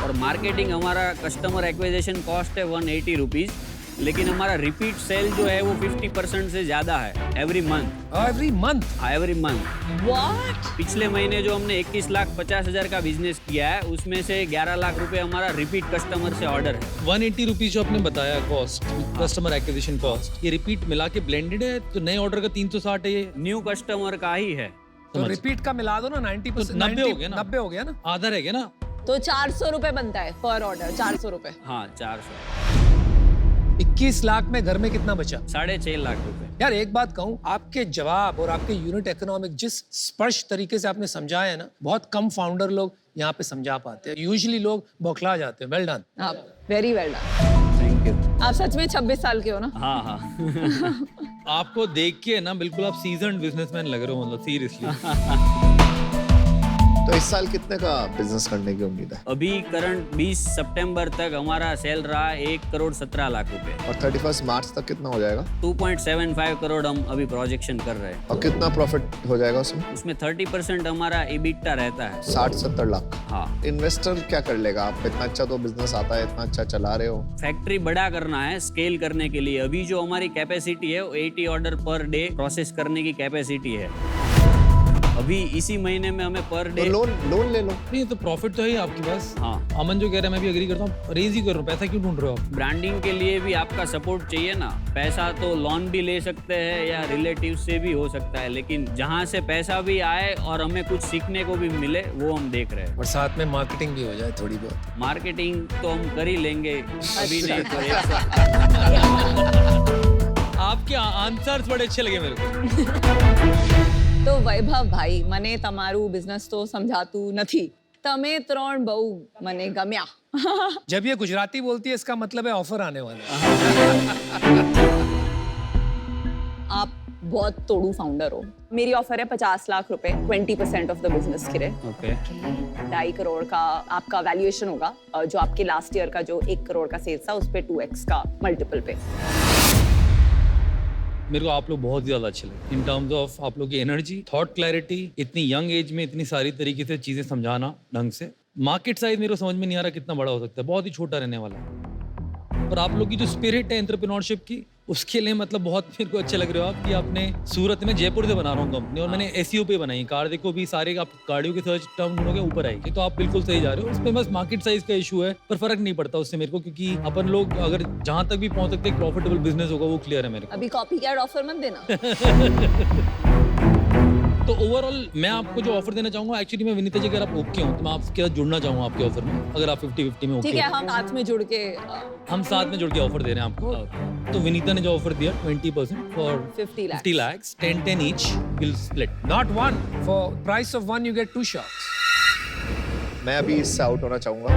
और मार्केटिंग हमारा कस्टमर एक्विजिशन कॉस्ट है 180 रुपीज, लेकिन हमारा रिपीट सेल जो है वो 50% से ज्यादा है every month. Every month? Every month. What? पिछले महीने जो हमने 21,50,000 का बिजनेस किया है, उसमें से 11 लाख रुपए हमारा रिपीट कस्टमर से ऑर्डर है। 180 रुपीज जो आपने बताया कॉस्ट, कस्टमर एक्विजिशन कॉस्ट, ये रिपीट मिला के ब्लेंडेड है, तो नए ऑर्डर का 360 है ये? न्यू कस्टमर का ही है। तो रिपीट का मिला दो ना, 90%। 90 हो गया ना? 90 हो गया ना? आधा रह गया ना? तो 400 रुपए बनता है पर ऑर्डर, 400 रुपए। हाँ, 400। 21 लाख में घर में कितना बचा? 6.5 लाख रुपए। यार एक बात कहूँ, आपके जवाब और आपके यूनिट इकोनॉमिक जिस स्पष्ट तरीके से आपने समझाया है ना, बहुत कम फाउंडर लोग यहाँ पे समझा पाते हैं। यूजुअली लोग बौखला जाते हैं। Well done. आप very well done. Thank you. आप सच में 26 साल के हो ना? हाँ हाँ। आपको देख के ना बिल्कुल आप सीजन्ड बिजनेसमैन लग रहे हो, मतलब सीरियसली। तो इस साल कितने का बिजनेस करने की उम्मीद है? अभी करंट 20 सितंबर तक हमारा सेल रहा 1,17,00,000 रुपए, और 31 मार्च तक कितना हो जाएगा? 2.75 करोड़ हम अभी प्रोजेक्शन कर रहे हैं। और कितना प्रॉफिट हो जाएगा उसमें? उसमें 30% हमारा EBITDA रहता है। 60-70 लाख। हाँ। इन्वेस्टर क्या कर लेगा? आप इतना अच्छा तो बिजनेस आता है, इतना अच्छा चला रहे हो। फैक्ट्री बड़ा करना है स्केल करने के लिए। अभी जो हमारी कैपेसिटी है वो 80 ऑर्डर पर डे प्रोसेस करने की कैपेसिटी है। अभी इसी महीने में हमें पर डे तो लोन ले लो। नहीं तो प्रॉफिट तो है ही आपके पास। हाँ। अमन जो कह रहा है मैं भी एग्री करता हूँ, रेज ही कर रहा हूँ। पैसा क्यों ढूंढ रहे हो आप? ब्रांडिंग के लिए भी आपका सपोर्ट चाहिए ना। पैसा तो लोन भी ले सकते हैं या रिलेटिव से भी हो सकता है, लेकिन जहाँ से पैसा भी आए और हमें कुछ सीखने को भी मिले वो हम देख रहे हैं। और साथ में मार्केटिंग भी हो जाए थोड़ी बहुत। मार्केटिंग तो हम कर ही लेंगे, अभी नहीं तो आपके आंसर्स बड़े अच्छे लगे मेरे को। તો વૈભવ ભાઈ, મને તમારું બિઝનેસ તો સમજાતું નથી. તમે ત્રણ બહુ મને ગમ્યા. जब ये गुजराती बोलती है इसका मतलब है ऑफर आने वाला है। आप बहुत तोड़ू फाउंडर हो। मेरी ऑफर है 50 लाख रुपए, 20% ऑफ द बिजनेस के लिए। ओके 2.5 करोड़ का आपका वैल्यूएशन होगा, जो आपके लास्ट ईयर का जो 1 करोड़ का सेल्स था उस पे 2x का मल्टीपल पे। मेरे को आप लोग बहुत ज्यादा अच्छे लगे इन टर्म्स ऑफ आप लोग की एनर्जी, थॉट क्लैरिटी, इतनी यंग एज में इतनी सारी तरीके से चीजें समझाना ढंग से। मार्केट साइज मेरे को समझ में नहीं आ रहा कितना बड़ा हो सकता है, बहुत ही छोटा रहने वाला है। पर आप लोग की जो स्पिरिट है एंटरप्रेन्योरशिप की, उसके लिए मतलब बहुत मेरे को अच्छे लग रहे हो आप कि आपने सूरत में जयपुर से बना रहा हूँ कंपनी और मैंने एसईओ पे बनाई। कार देखो भी सारे आप गाड़ियों के सर्च टर्म ढूंढोगे ऊपर आएगी, तो आप बिल्कुल सही जा रहे हो। उसमें बस मार्केट साइज का इशू है, पर फर्क नहीं पड़ता उससे मेरे को, क्योंकि अपन लोग अगर जहां तक भी पहुंच सकते हैं प्रॉफिटेबल बिजनेस होगा वो क्लियर है मेरे को। अभी कॉपी कैट ऑफर मत देना। तो ओवरऑल मैं आपको जो ऑफर देना चाहूंगा, एक्चुअली मैं विनीता जी अगर आप ओके हो तो मैं आपके साथ जुड़ना चाहूंगा आपके ऑफर में, अगर आप 50-50 में ओके। ठीक है, हम साथ में जुड़ के हम साथ में जुड़ के ऑफर दे रहे हैं आपको। तो विनीता ने जो ऑफर दिया 20% for 50 lakhs. 50 lakhs, 10 each will split. Not one. For price of one, you get 2 sharks. मैं अभी इससे आउट होना चाहूंगा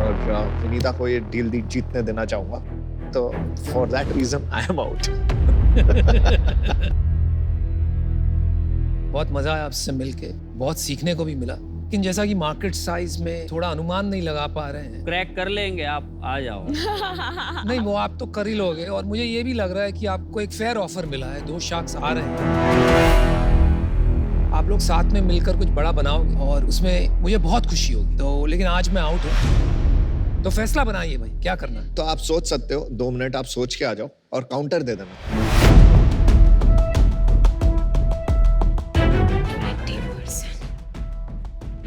और विनीता को ये डील जीतने देना चाहूंगा, तो for that reason I am out. बहुत मजा आया आपसे मिलके, बहुत सीखने को भी मिला, लेकिन जैसा कि मार्केट साइज में थोड़ा अनुमान नहीं लगा पा रहे हैं। क्रैक कर लेंगे, आप आ जाओ। नहीं, वो आप तो कर ही लोगे, और मुझे ये भी लग रहा है कि आपको एक फेयर ऑफर मिला है, 2 शार्क्स आ रहे हैं, आप लोग साथ में मिलकर कुछ बड़ा बनाओगे और उसमें मुझे बहुत खुशी होगी। तो लेकिन आज मैं आउट हूँ, तो फैसला बनाइए भाई, क्या करना है। तो आप सोच सकते हो, 2 मिनट आप सोच के आ जाओ और काउंटर दे देना।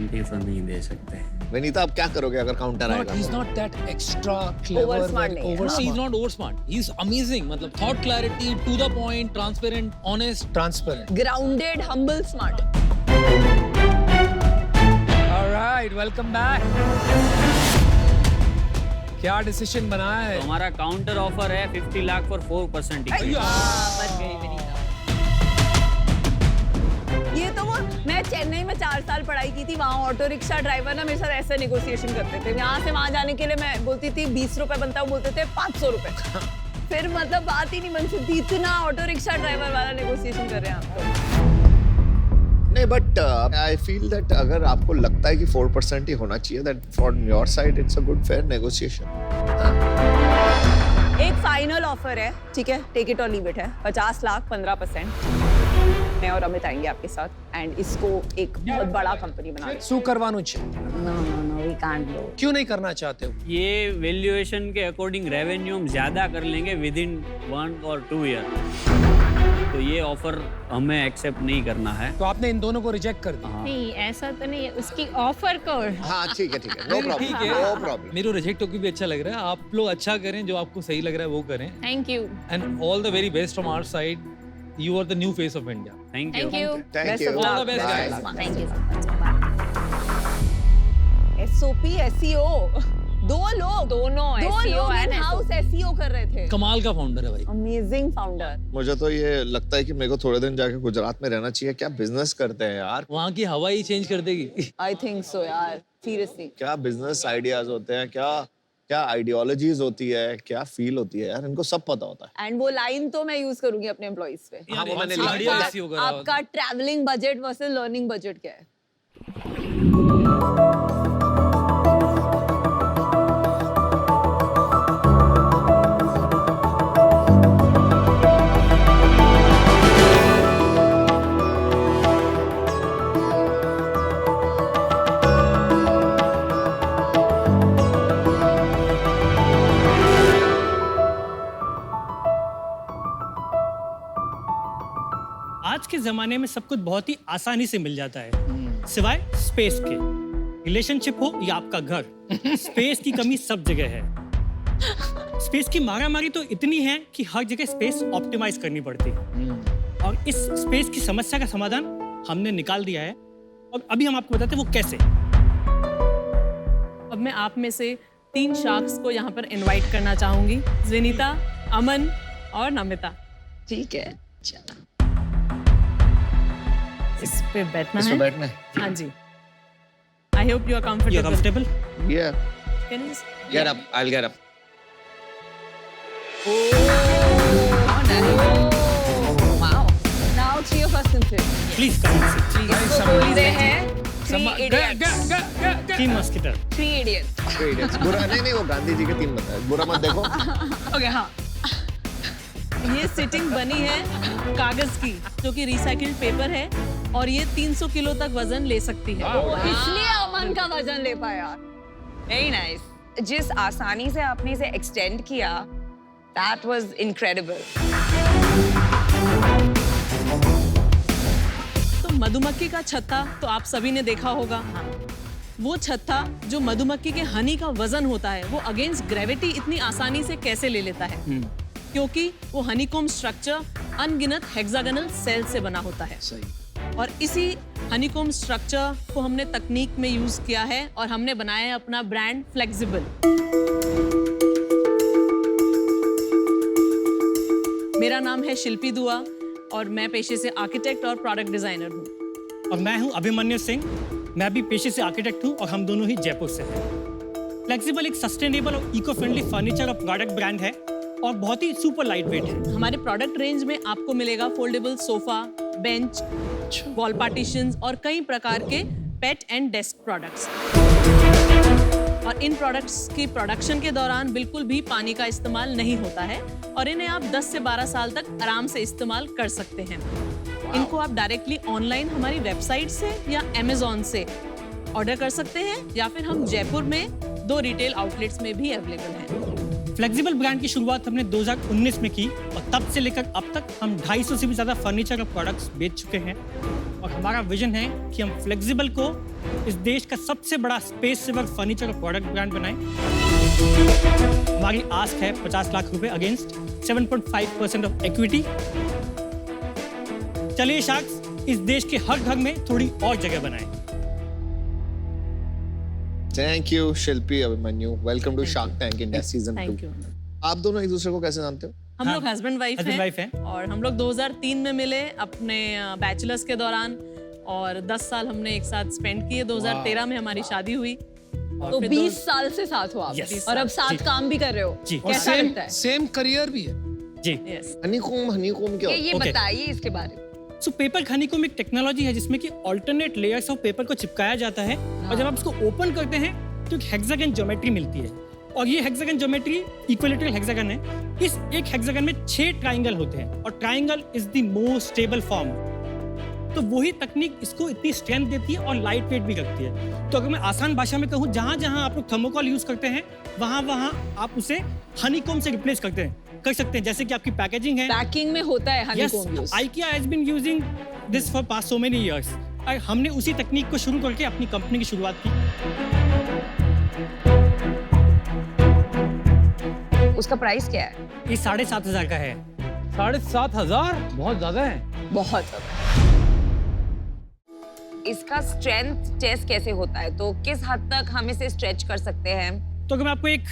20% नहीं दे सकते। विनीता आप क्या करोगे अगर काउंटर आएगा? He's not that extra clever, Oversmart नहीं है। over He's not over smart. He's amazing. मतलब thought clarity, to the point, transparent, honest. transparent. Grounded, humble, smart. All right, welcome back. क्या डिसीजन बनाया है? तो हमारा काउंटर ऑफर है 50 lakh for 4% equity. बच गई विनीता। ये तो वो, मैं चेन्नई में 4 साल पढ़ाई की थी, वहाँ ऑटो रिक्शा ड्राइवर ना मेरे साथ ऐसे नेगोशिएशन करते थे। यहाँ से वहाँ जाने के लिए मैं बोलती थी 20 रुपए बनता, वो बोलते थे 500 रुपए। फिर मतलब बात ही नहीं बन सकती, इतना ऑटो रिक्शा ड्राइवर वाला नेगोशिएशन कर रहे हैं आप तो। नहीं, बट आई फील दैट अगर आपको लगता है कि 4% ही होना चाहिए, that from your side it's a good fair negotiation. एक फाइनल ऑफर है, ठीक है, टेक इट और लीव इट है, 50 लाख 15%। मैं और अमित आएंगे आपके साथ एंड इसको एक बहुत बड़ा कंपनी बना सू करवाना चाहिए। No, we can't do. क्यों नहीं करना चाहते हो? ये वैल्यूएशन के अकॉर्डिंग रेवेन्यू हम ज्यादा कर लेंगे विद इन 1 और 2 ईयर। तो ये ऑफर हमें एक्सेप्ट नहीं करना है। तो आपने इन दोनों को रिजेक्ट कर दिया। नहीं ऐसा तो नहीं है, उसकी ऑफर को। हाँ ठीक है, नो प्रॉब्लम, ठीक है, नो प्रॉब्लम। मेरे को रिजेक्ट होकर भी अच्छा लग रहा है। आप लोग अच्छा करें, जो आपको सही लग रहा है वो करें। Thank you. And all the very best from our side. You are the new face of India. Thank you. Thank you. Thank Best you, of luck. All the best, guys. Thank you so much. SOP, SEO, दो लोग, दोनों दो SEO लोग and in-house SEO कर रहे थे। कमाल का फाउंडर है भाई। Amazing founder. मुझे तो ये लगता है कि मेरे को थोड़े दिन जाके गुजरात में रहना चाहिए। क्या बिजनेस करते हैं यार, वहाँ की हवा ही चेंज कर देगी। आई थिंक सो यार, सीरियसली। क्या बिजनेस आइडियाज होते हैं, क्या क्या आइडियोलॉजीज होती है, क्या फील होती है यार, इनको सब पता होता है। एंड वो लाइन तो मैं यूज करूंगी अपने एम्प्लॉइज पे। हाँ, वो मैंने गाड़ी लिखा है। ऐसी होगा। आपका travelling budget versus learning budget क्या है? आज के ज़माने में सब कुछ बहुत ही आसानी से मिल जाता है, सिवाय स्पेस के। रिलेशनशिप हो या आपका घर, स्पेस की कमी सब जगह है। स्पेस की मारामारी तो इतनी है कि हर जगह स्पेस ऑप्टिमाइज करनी पड़ती है। और इस स्पेस की समस्या का समाधान हमने निकाल दिया है, और अभी हम आपको बताते हैं वो कैसे। अब मैं आप में से 3 शार्क्स को यहाँ पर इनवाइट करना चाहूंगी, विनीता, अमन और नमिता। ठीक है, चलो। इस पे बैठना इसमें है। बैठना है। हाँ जी। I hope you are you comfortable. Comfortable? Yeah, Can you just- get up, I'll get up. Please कम से इसको बोलते हैं थ्री मस्किटर। 3 Idiots। बुरा नहीं, वो गांधी जी के 3 बताए, बुरा मत देखो। ओके हाँ, ये सिटिंग बनी है कागज की जो कि रिसाइकिल्ड पेपर है और ये 300 किलो तक वजन ले सकती है। इसलिए अमन का वजन ले पाया। Very nice. जिस आसानी से आपने इसे एक्सटेंड किया, दैट वाज इनक्रेडिबल। तो मधुमक्खी का छत्ता तो आप सभी ने देखा होगा। वो छत्ता जो मधुमक्खी के हनी का वजन होता है वो अगेंस्ट ग्रेविटी इतनी आसानी से कैसे ले लेता है? क्योंकि वो हनीकॉम्ब स्ट्रक्चर अनगिनत हेक्सागोनल सेल से बना होता है। सही। और इसी हनीकॉम्ब स्ट्रक्चर को हमने तकनीक में यूज किया है और हमने बनाया है अपना ब्रांड फ्लेक्सिबल। मेरा नाम है शिल्पी दुआ और मैं पेशे से आर्किटेक्ट और प्रोडक्ट डिजाइनर हूँ। और मैं हूँ अभिमन्यु सिंह, मैं भी पेशे से आर्किटेक्ट हूँ और हम दोनों ही जयपुर से हैं। फ्लेक्सिबल एक सस्टेनेबल और इको फ्रेंडली फर्नीचर और प्रोडक्ट ब्रांड है और बहुत ही सुपर लाइट वेट है। हमारे प्रोडक्ट रेंज में आपको मिलेगा foldable sofa, bench, wall partitions और कई प्रकार के पेट एंड डेस्क प्रोडक्ट्स। और इन प्रोडक्ट्स की प्रोडक्शन के दौरान बिल्कुल भी पानी का इस्तेमाल नहीं होता है और इन्हें आप 10 से 12 साल तक आराम से इस्तेमाल कर सकते हैं। इनको आप डायरेक्टली ऑनलाइन हमारी वेबसाइट से या अमेज़न से ऑर्डर कर सकते हैं या फिर हम जयपुर में 2 रिटेल आउटलेट्स में भी अवेलेबल हैं। फ्लेक्सिबल ब्रांड की शुरुआत हमने 2019 में की और तब से लेकर अब तक हम 250 से भी ज़्यादा फर्नीचर और प्रोडक्ट्स बेच चुके हैं। और हमारा विजन है कि हम फ्लेक्सिबल को इस देश का सबसे बड़ा स्पेस सेवर फर्नीचर और प्रोडक्ट ब्रांड बनाएं। हमारी आस्क है 50 लाख रुपए अगेंस्ट 7.5% ऑफ इक्विटी। चलिए शार्क्स, इस देश के हर घर में थोड़ी और जगह बनाएं। Thank you Shilpi, Abhimanyu. Welcome to shark tank India season 2। Thank you. आप दोनों एक दूसरे को कैसे जानते हो? हम लोग हस्बैंड वाइफ हैं और हम लोग 2003 में मिले अपने बैचलर्स के दौरान और 10 साल हमने एक साथ स्पेंड किए। 2013 में हमारी शादी हुई। तो 20 साल से साथ हो आप। Yes. और अब साथ काम भी कर रहे हो। जी। और कैसा लगता है? सेम करियर भी है। जी। Yes. हनीकॉम्ब क्या होता है? ये Okay. बताइए इसके बारे में। सो पेपर हनीकॉम्ब एक टेक्नोलॉजी है जिसमें कि अल्टरनेट लेयर्स ऑफ पेपर को चिपकाया जाता है और जब आप इसको ओपन करते हैं तो एक हेक्सागन ज्योमेट्री मिलती है और ये हेक्सागन ज्योमेट्री इक्विलेटरल हेक्सागन है। इस एक हेक्सागन में 6 ट्रायंगल होते हैं और triangle is the most stable form. तो वही तकनीक इसको इतनी स्ट्रेंथ देती है और लाइट वेट भी रखती है। तो अगर मैं आसान भाषा में कहूँ, जहाँ जहाँ आप लोग थर्मोकॉल यूज करते हैं वहाँ वहाँ आप उसे हनीकॉम्ब से रिप्लेस कर सकते हैं। जैसे कि आपकी पैकेजिंग है, पैकिंग में होता है honeycomb use. IKEA has been using this for past so many years। और हमने उसी तकनीक को शुरू करके अपनी कंपनी की शुरुआत की। उसका प्राइस क्या है? ये 7,500 का है। 7,500 बहुत ज्यादा है। बहुत ज्यादा। इसका स्ट्रेंथ टेस्ट कैसे होता है? तो किस हद तक हम इसे स्ट्रेच कर सकते हैं? तो अगर मैं आपको एक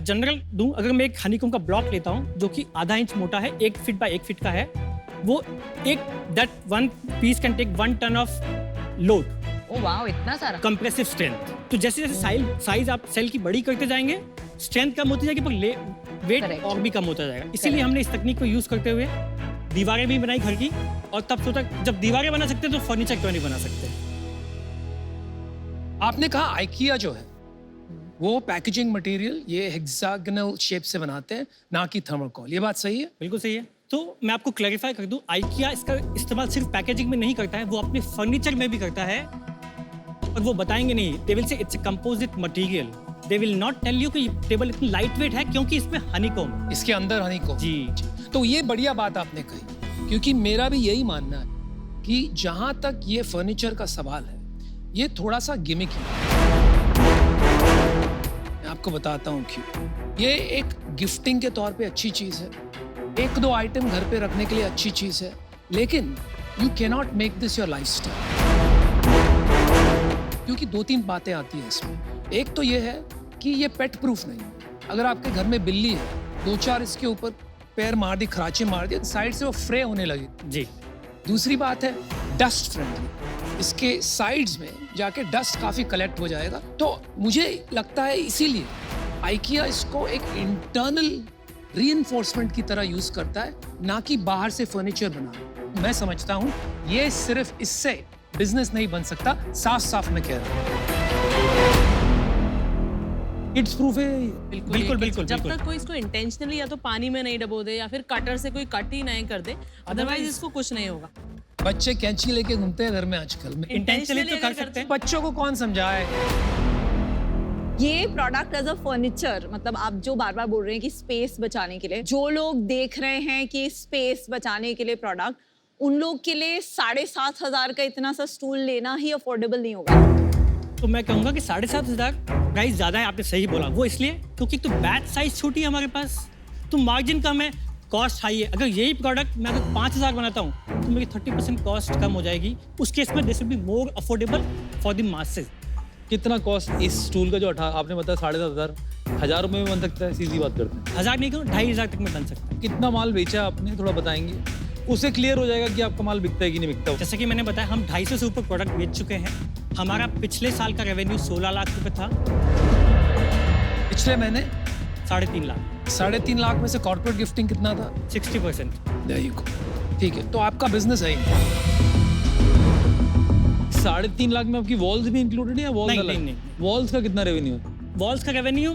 जनरल दूं, अगर मैं एक हनीकॉम्ब का ब्लॉक लेता हूं जो कि आधा इंच मोटा है, 1 फीट बाय 1 फीट का है, वो that one piece can take 1 ton of load. Oh wow, इतना सारा। Compressive strength. तो जैसे जैसे साइज आप सेल की बड़ी करते जाएंगे, स्ट्रेंथ कम होती जाएगी पर वेट Correct. और भी कम होता जाएगा। इसीलिए हमने इस तकनीक को यूज करते हुए दीवारें भी बनाई घर की और तब सोचा जब दीवारें बना सकते हैं तो फर्नीचर क्यों नहीं बना सकते। आपने कहा IKEA जो है वो पैकेजिंग मटेरियल ये हेक्सागोनल शेप से बनाते हैं, ना कि थर्मोकॉल। ये बात सही है? बिल्कुल सही है। तो मैं आपको क्लैरिफाई कर दूं, IKEA इसका इस्तेमाल सिर्फ पैकेजिंग में नहीं करता है, वो अपने फर्नीचर में भी करता है। और वो बताएंगे नहीं, they will say it's a composite material. They will not tell you कि टेबल इतनी लाइट वेट है क्योंकि इसमें हनीकॉम्ब। इसके अंदर हनीकॉम्ब। जी। तो ये बढ़िया बात आपने कही, क्योंकि मेरा भी यही मानना है कि जहां तक ये फर्नीचर का सवाल है, ये थोड़ा सा गिमिकी है। मैं आपको बताता हूँ क्यों। ये एक गिफ्टिंग के तौर पे अच्छी चीज है, 1-2 आइटम घर पे रखने के लिए अच्छी चीज है, लेकिन you can not make this your lifestyle. क्योंकि 2-3 बातें आती हैं इसमें। एक तो ये है कि ये पेट प्रूफ नहीं है। अगर आपके घर में बिल्ली है, 2-4 इसके ऊपर पैर मार दी, खराचे मार दिए, साइड से वो फ्रे होने लगी। जी। दूसरी बात है डस्ट फ्रेंडली। इसके साइड्स में जाके डस्ट काफी कलेक्ट हो जाएगा। तो मुझे लगता है इसीलिए IKEA इसको एक इंटरनल रीइंफोर्समेंट की तरह यूज करता है, ना कि बाहर से फर्नीचर बना। मैं समझता हूँ ये सिर्फ इससे बिजनेस नहीं बन सकता, साफ साफ मैं कह रहा हूँ। इट्स प्रूफ है। बिल्कुल बिल्कुल जब बिल्कुल। तक कोई इसको इंटेंशनली या तो पानी में नहीं डबो दे या फिर कटर से कोई कट ही नहीं कर दे, अदरवाइज इसको कुछ नहीं होगा। बच्चे कैंची लेके घूमते हैं घर में आजकल में। इंटेंशनली तो अगर कर सकते हैं। बच्चों को कौन समझाए? ये प्रोडक्ट एज अ फर्नीचर, मतलब आप जो बार बार बोल रहे हैं कि स्पेस बचाने के लिए, जो लोग देख रहे हैं कि स्पेस बचाने के लिए प्रोडक्ट, उन लोग के लिए 7,500 का इतना सा स्टूल लेना ही अफोर्डेबल नहीं होगा। तो मैं कहूँगा कि 7,500 प्राइस ज़्यादा है, आपने सही बोला। वो इसलिए क्योंकि तो बैच साइज छोटी है हमारे पास, तो मार्जिन कम है, कॉस्ट हाई है। अगर यही प्रोडक्ट मैं अगर 5,000 बनाता हूँ तो मेरी 30% कॉस्ट कम हो जाएगी। उस केस में this will be more affordable for the masses. कितना कॉस्ट इस स्टूल का जो आपने बताया 7,500, 1,000 रुपये में बन सकता है? सीधी बात करते हैं। 1,000 नहीं कहूँ, 2,500 तक में बन सकता है। कितना माल बेचा आपने, थोड़ा बताएंगे? उससे क्लियर हो जाएगा कि आपका माल बिकता है कि नहीं बिकता। जैसे कि मैंने बताया, हम 250 से ऊपर प्रोडक्ट बेच चुके हैं। हमारा पिछले साल का रेवेन्यू 16 लाख रुपए था। पिछले महीने 3.5 लाख। 3.5 लाख में से कॉर्पोरेट गिफ्टिंग कितना था? 60%। There you go. ठीक है, तो आपका बिजनेस है ही। 3.5 लाख में आपकी वॉल्स भी इंक्लूडेड है या वॉल्स नहीं, अलग? नहीं। वॉल्स का कितना रेवेन्यू है? वॉल्स का रेवेन्यू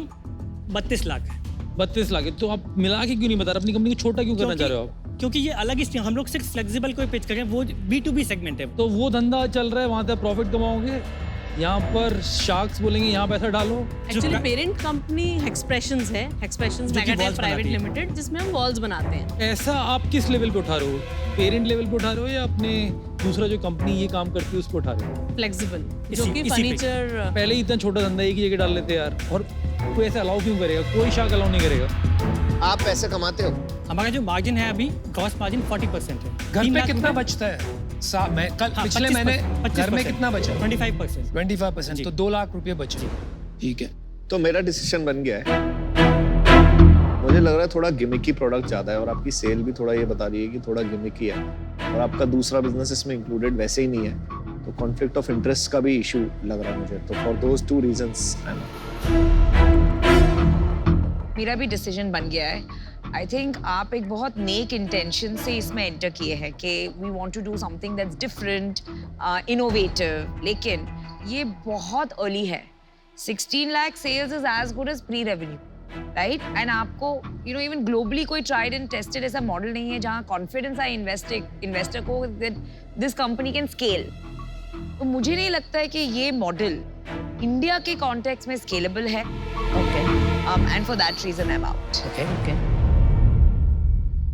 32 लाख है। 32 लाख है। तो आप मिला के क्यों नहीं बता रहे? अपनी कंपनी को छोटा क्यों करना चाह रहे हो आप? क्योंकि ये अलग ही हम लोग सिर्फ फ्लेक्सिबल कोई पिच करें, वो B2B सेगमेंट है। तो वो धंधा चल रहा है, वहां से प्रॉफिट कमाओगे। यहाँ पर शार्क्स बोलेंगे यहाँ पैसा डालो। एक्चुअली पेरेंट कंपनी एक्सप्रेशंस है, एक्सप्रेशंस नेगेटिव प्राइवेट लिमिटेड, जिसमें हम वॉल्स बनाते हैं। ऐसा आप किस लेवल पे उठा रहे हो? पेरेंट लेवल पे उठा रहे हो या अपने दूसरा जो कंपनी ये काम करती है उसको उठा रहे हो? फ्लेक्सिबल, जो इसी कि पे। फर्नीचर। पहले ही इतना छोटा धंधा एक ही जगह डाल लेते यार, और कोई ऐसा अलाउ क्यों करेगा? कोई शार्क अलाउ नहीं करेगा। आप पैसे कमाते हो? हमारा जो मार्जिन है अभी, ग्रॉस मार्जिन 40% है। घर 3 पे लाख कितना रुपए- बचता है? मैं कल पिछले 25%, महीने घर में 25%, कितना बचा? 25%। 25%, तो 2 लाख रुपए बचे। ठीक है। तो मेरा डिसीजन बन गया है। मुझे लग रहा है थोड़ा गिमिकी प्रोडक्ट ज्यादा है, और आपकी सेल भी थोड़ा ये बता रही है कि थोड़ा गिमिकी है, और आपका दूसरा बिजनेस इसमें इंक्लूडेड वैसे ही नहीं है, तो कॉन्फ्लिक्ट ऑफ इंटरेस्ट का भी इशू लग रहा है मुझे। तो फॉर दोज 2 रीजंस मेरा भी डिसीजन बन गया है। आई थिंक आप एक बहुत नेक इंटेंशन से इसमें एंटर किए हैं कि we want to do something that's different, innovative, लेकिन ये बहुत अर्ली है। 16 lakh sales is as good as pre revenue, right? And आपको इवन ग्लोबली कोई ट्राइड एंड टेस्टेड ऐसा मॉडल नहीं है जहाँ कॉन्फिडेंस आए इन्वेस्टर को that this company can scale. तो मुझे नहीं लगता है कि ये मॉडल इंडिया के कॉन्टेक्स्ट में स्केलेबल है। And for that reason I am out.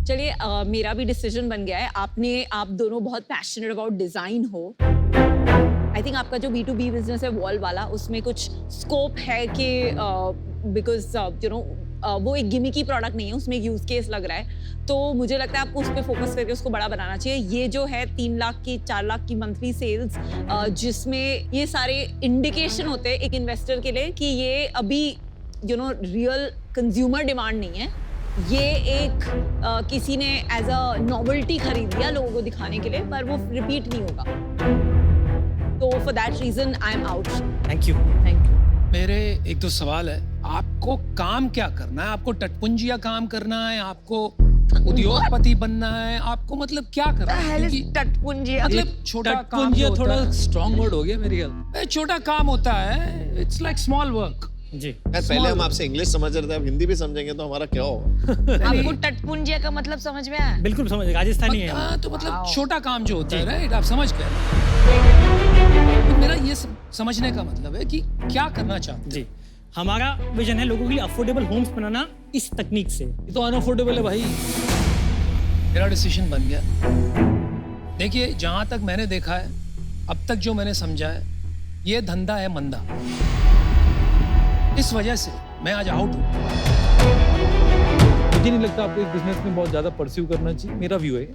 चलिए, मेरा भी डिसीजन बन गया है। आप दोनों बहुत पैशनेट अबाउट डिजाइन हो। आई थिंक आपका जो B2B बिजनेस है वॉल वाला, उसमें कुछ स्कोप है कि बिकॉज वो एक गिमिकी प्रोडक्ट नहीं है, उसमें एक यूज केस लग रहा है। तो मुझे लगता है आपको उस पर फोकस करके उसको बड़ा बनाना चाहिए। ये जो है 3 लाख की 4 लाख की मंथली सेल्स, जिसमें ये सारे इंडिकेशन होते हैं एक इन्वेस्टर के लिए कि ये अभी रियल कंज्यूमर डिमांड नहीं है। ये एक किसी ने एज अ नॉवेल्टी खरीद लिया लोगों को दिखाने के लिए, पर वो रिपीट नहीं होगा। तो for that reason I am out. Thank you. मेरे एक तो सवाल है, आपको काम क्या करना है? आपको टटपुंजिया काम करना है? आपको उद्योगपति बनना है? आपको मतलब क्या करना है? टटपुंजिया मतलब छोटा काम टटपुंजिया जो होता थोड़ा है, स्ट्रॉन्ग वर्ड हो गया मेरे ख्याल। छोटा काम होता है, इट्स लाइक स्मॉल वर्क। जी। यार पहले हम आपसे इंग्लिश समझ रहे थे, अब हिंदी भी समझेंगे तो हमारा क्या होगा? आपको टटपुंजिया का मतलब समझ में आया? बिल्कुल समझ, राजस्थानी है। हाँ, तो मतलब Wow. छोटा काम जो होता है, राइट? आप समझ गए। तो मेरा ये समझने का मतलब है कि क्या करना चाहते हैं। जी, हमारा विजन है लोगों के लिए अफोर्डेबल होम्स बनाना इस तकनीक से। ये तो अनअफोर्डेबल है भाई। मेरा डिसीजन बन गया। देखिए, जहां तक मैंने देखा है, अब तक जो मैंने समझा है, ये धंधा है मंदा। इस वजह से मैं आज आउट हूँ। मुझे नहीं लगता आपको इस बिजनेस में बहुत ज्यादा परस्यू करना चाहिए। मेरा व्यू है